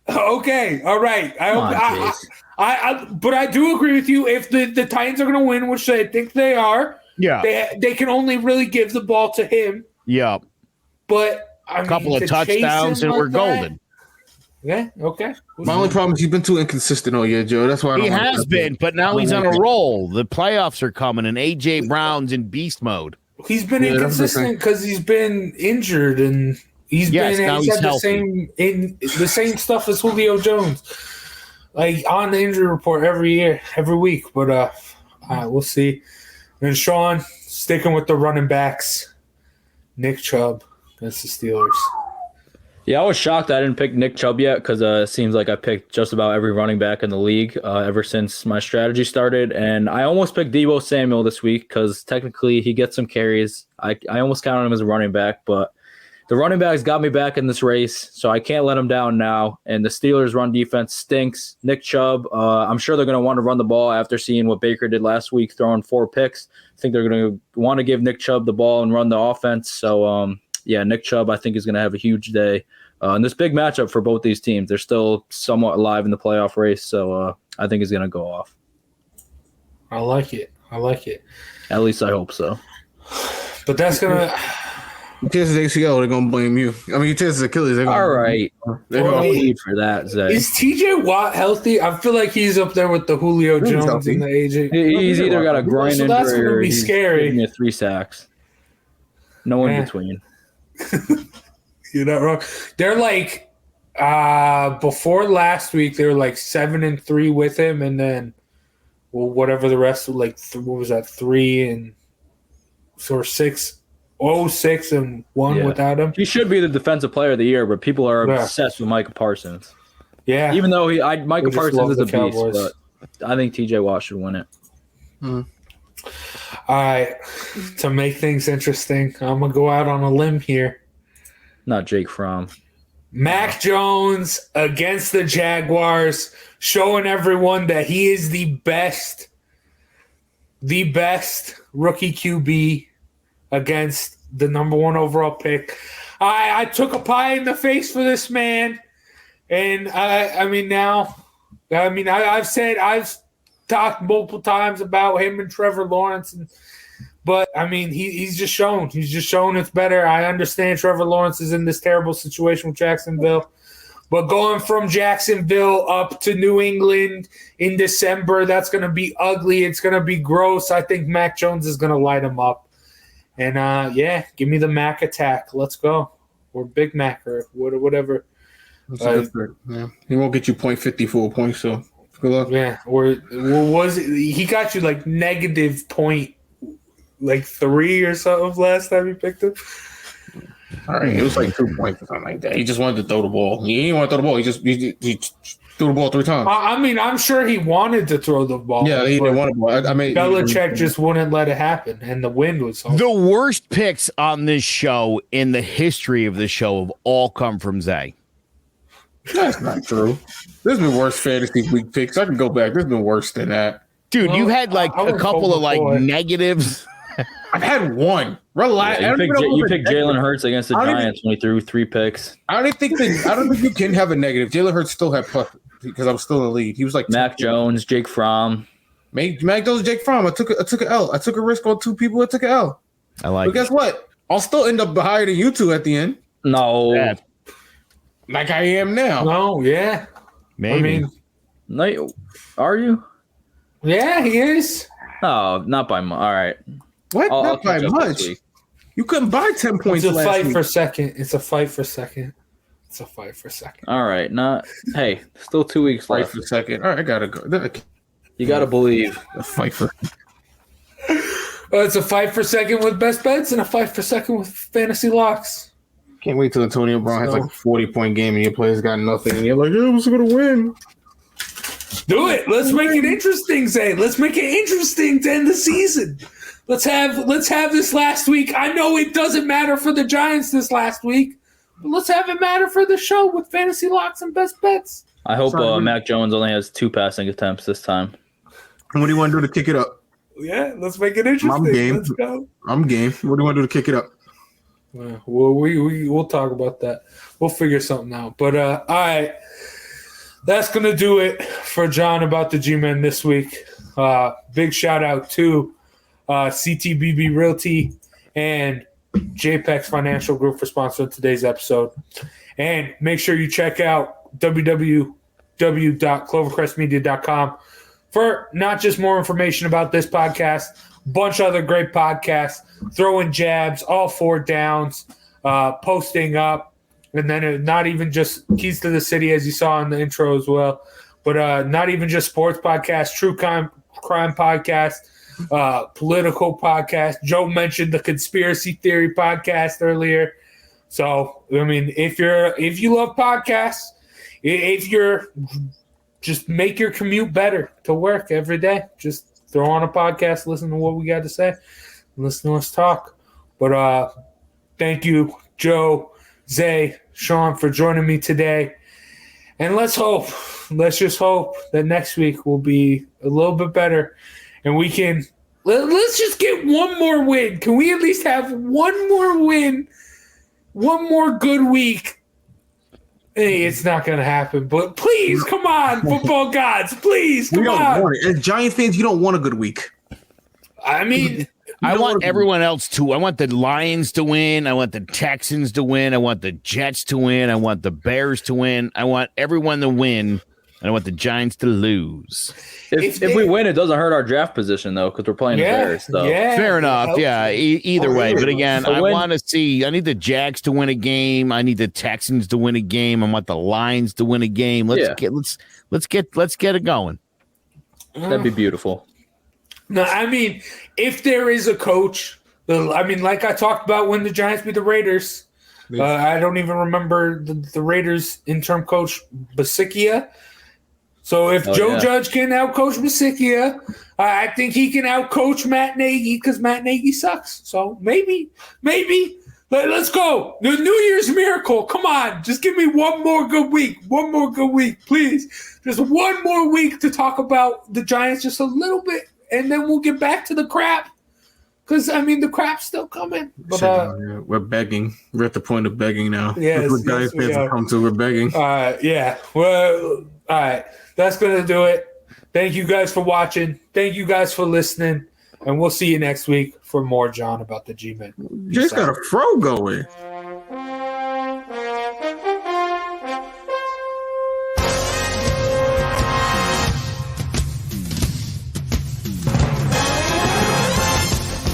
Okay, all right. But I do agree with you. If the Titans are going to win, which I think they are, they can only really give the ball to him. Yeah, but a couple of touchdowns and we're golden. Yeah, okay. My only problem is he's been too inconsistent all year, Joe. That's why he has been, but now he's on a roll. The playoffs are coming, and AJ Brown's in beast mode. He's been inconsistent because he's been injured, and he's had the same stuff as Julio Jones, like on the injury report every week. But we'll see. And Sean sticking with the running backs, Nick Chubb against the Steelers. Yeah, I was shocked I didn't pick Nick Chubb yet because it seems like I picked just about every running back in the league ever since my strategy started. And I almost picked Deebo Samuel this week because technically he gets some carries. I almost counted him as a running back, but the running backs got me back in this race, so I can't let them down now. And the Steelers' run defense stinks. Nick Chubb, I'm sure they're going to want to run the ball after seeing what Baker did last week, throwing 4 picks. I think they're going to want to give Nick Chubb the ball and run the offense. So, Nick Chubb, I think, is going to have a huge day. And this big matchup for both these teams. They're still somewhat alive in the playoff race, so I think he's going to go off. I like it. At least I hope so. But that's going to... He tears his ACL, they're going to blame you. I mean, he tears his Achilles, they're going to blame you. They're going to need for that, Zay. Is TJ Watt healthy? I feel like he's up there with the Julio Jones and the AJ. He's either got a groin injury that's going to or be he's scary. giving you 3 sacks. No in between. You're not wrong. They're like before last week, they were like 7-3 with him, and then whatever the rest of what was that 3 and or 6 and 1 without him. He should be the defensive player of the year, but people are obsessed with Micah Parsons. Yeah, even though Micah Parsons is a beast, Cowboys. but I think TJ Watt should win it. All right, to make things interesting, I'm gonna go out on a limb here. Not Jake Fromm. Mac Jones against the Jaguars, showing everyone that he is the best rookie QB against the number 1 overall pick. I took a pie in the face for this man, and I've talked multiple times about him and Trevor Lawrence, but he's just shown it's better. I understand Trevor Lawrence is in this terrible situation with Jacksonville, but going from Jacksonville up to New England in December, that's going to be ugly. It's going to be gross. I think Mac Jones is going to light him up. And, give me the Mac attack. Let's go. Or Big Mac or whatever. Yeah. He won't get you 0.54 points, so good luck. Yeah. Or was it, he got you like negative 3 or something last time you picked him? All right. It was like 2 points or something like that. He just wanted to throw the ball. He didn't want to throw the ball. He threw the ball 3 times. I'm sure he wanted to throw the ball. Yeah, he didn't want to ball. Belichick just wouldn't let it happen, and the wind was home. The worst picks on this show in the history of the show have all come from Zay. That's not true. There's been worse fantasy week picks. I can go back. There's been worse than that. Dude, you had like a couple of negatives. I've had one. Relax. Yeah, you picked Jalen Hurts against the Giants when he threw 3 picks. I don't think you can have a negative. Jalen Hurts still had plus because I'm still in the lead. He was like Mac Jones, Jake Fromm. Mac Jones, Jake Fromm. I took an L. I took a risk on 2 people. I took an L. I like. But guess what? I'll still end up higher than you 2 at the end. No, like I am now. No, yeah, maybe. No, are you? Yeah, he is. Oh, not by much. All right. What? Not by much. You couldn't buy 10 points. It's a fight week. for second. It's a fight for second. All right. Hey, still 2 weeks Fight left. for second. All right, I gotta go. You gotta believe. A fight for. It's a fight for second with best bets and a fight for second with fantasy locks. Can't wait till Antonio Brown has like a 40-point game and your players got nothing, and you're like, "Yeah, who's gonna win?" Do it. Let's make it interesting, Zay. Let's make it interesting to end the season. Let's have this last week. I know it doesn't matter for the Giants this last week, but let's have it matter for the show with fantasy locks and best bets. I hope Mac Jones only has 2 passing attempts this time. What do you want to do to kick it up? Yeah, let's make it interesting. I'm game. Let's go. I'm game. What do you want to do to kick it up? Well, we'll talk about that. We'll figure something out. But all right, that's gonna do it for John about the GMen this week. Big shout out to CTBB Realty and JPEX Financial Group for sponsoring today's episode. And make sure you check out www.clovercrestmedia.com for not just more information about this podcast, bunch of other great podcasts, throwing jabs, all 4 downs, posting up, and then not even just Keys to the City, as you saw in the intro as well, but not even just sports podcasts, true crime podcast, political podcast. Joe mentioned the conspiracy theory podcast earlier. So, I mean, if you love podcasts, if you're just make your commute better to work every day, just throw on a podcast, listen to what we got to say, listen to us talk. But thank you, Joe, Zay, Sean, for joining me today. And let's just hope that next week will be a little bit better and we can let's just get one more win. Can we at least have one more win, one more good week? Hey, it's not going to happen, but please, come on, football gods, please, come on. Want it. As Giant fans, you don't want a good week. I mean, I want everyone else to. I want the Lions to win. I want the Texans to win. I want the Jets to win. I want the Bears to win. I want everyone to win. And I want the Giants to lose. If we win, it doesn't hurt our draft position, though, because we're playing the Bears. So. Yeah, fair enough. Yeah, either way. But again, I want to see. I need the Jags to win a game. I need the Texans to win a game. I want the Lions to win a game. Let's get it going. That'd be beautiful. No, I mean, if there is a coach, like I talked about when the Giants beat the Raiders, I don't even remember the Raiders' interim coach, Basikia. So if Joe Judge can outcoach Basikia, I think he can outcoach Matt Nagy because Matt Nagy sucks. So maybe, let's go. The New Year's miracle. Come on. Just give me one more good week. One more good week, please. Just one more week to talk about the Giants just a little bit, and then we'll get back to the crap. Because, I mean, the crap's still coming. But we're begging. We're at the point of begging now. Yes, what Giants fans have come to. We're begging. Yeah. Well, all right. That's going to do it. Thank you guys for watching. Thank you guys for listening. And we'll see you next week for more John about the G-Men. Just got a fro going.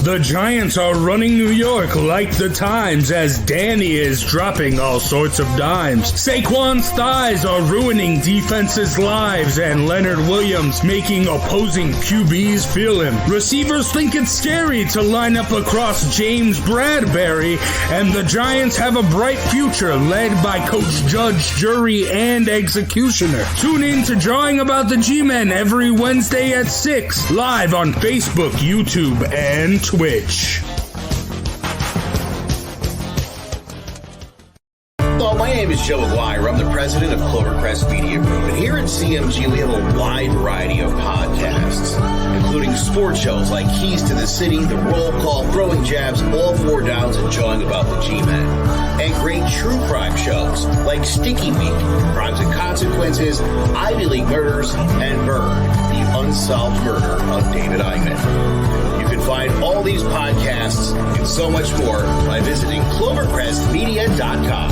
The Giants are running New York like the Times as Danny is dropping all sorts of dimes. Saquon's thighs are ruining defenses' lives and Leonard Williams making opposing QBs feel him. Receivers think it's scary to line up across James Bradbury, and the Giants have a bright future led by Coach Judge, Jury, and Executioner. Tune in to Drawing About the G-Men every Wednesday at 6, live on Facebook, YouTube, and Twitch. Hello, my name is Joe Aguirre. I'm the president of Clovercrest Media Group, and here at CMG we have a wide variety of podcasts, including sports shows like Keys to the City, The Roll Call, Throwing Jabs, All Four Downs, and Jawing About the G-Men, and great true crime shows like Sticky Week, Crimes and Consequences, Ivy League Murders, and Bird, the unsolved murder of David Eichmann. You can find all these podcasts and so much more by visiting clovercrestmedia.com.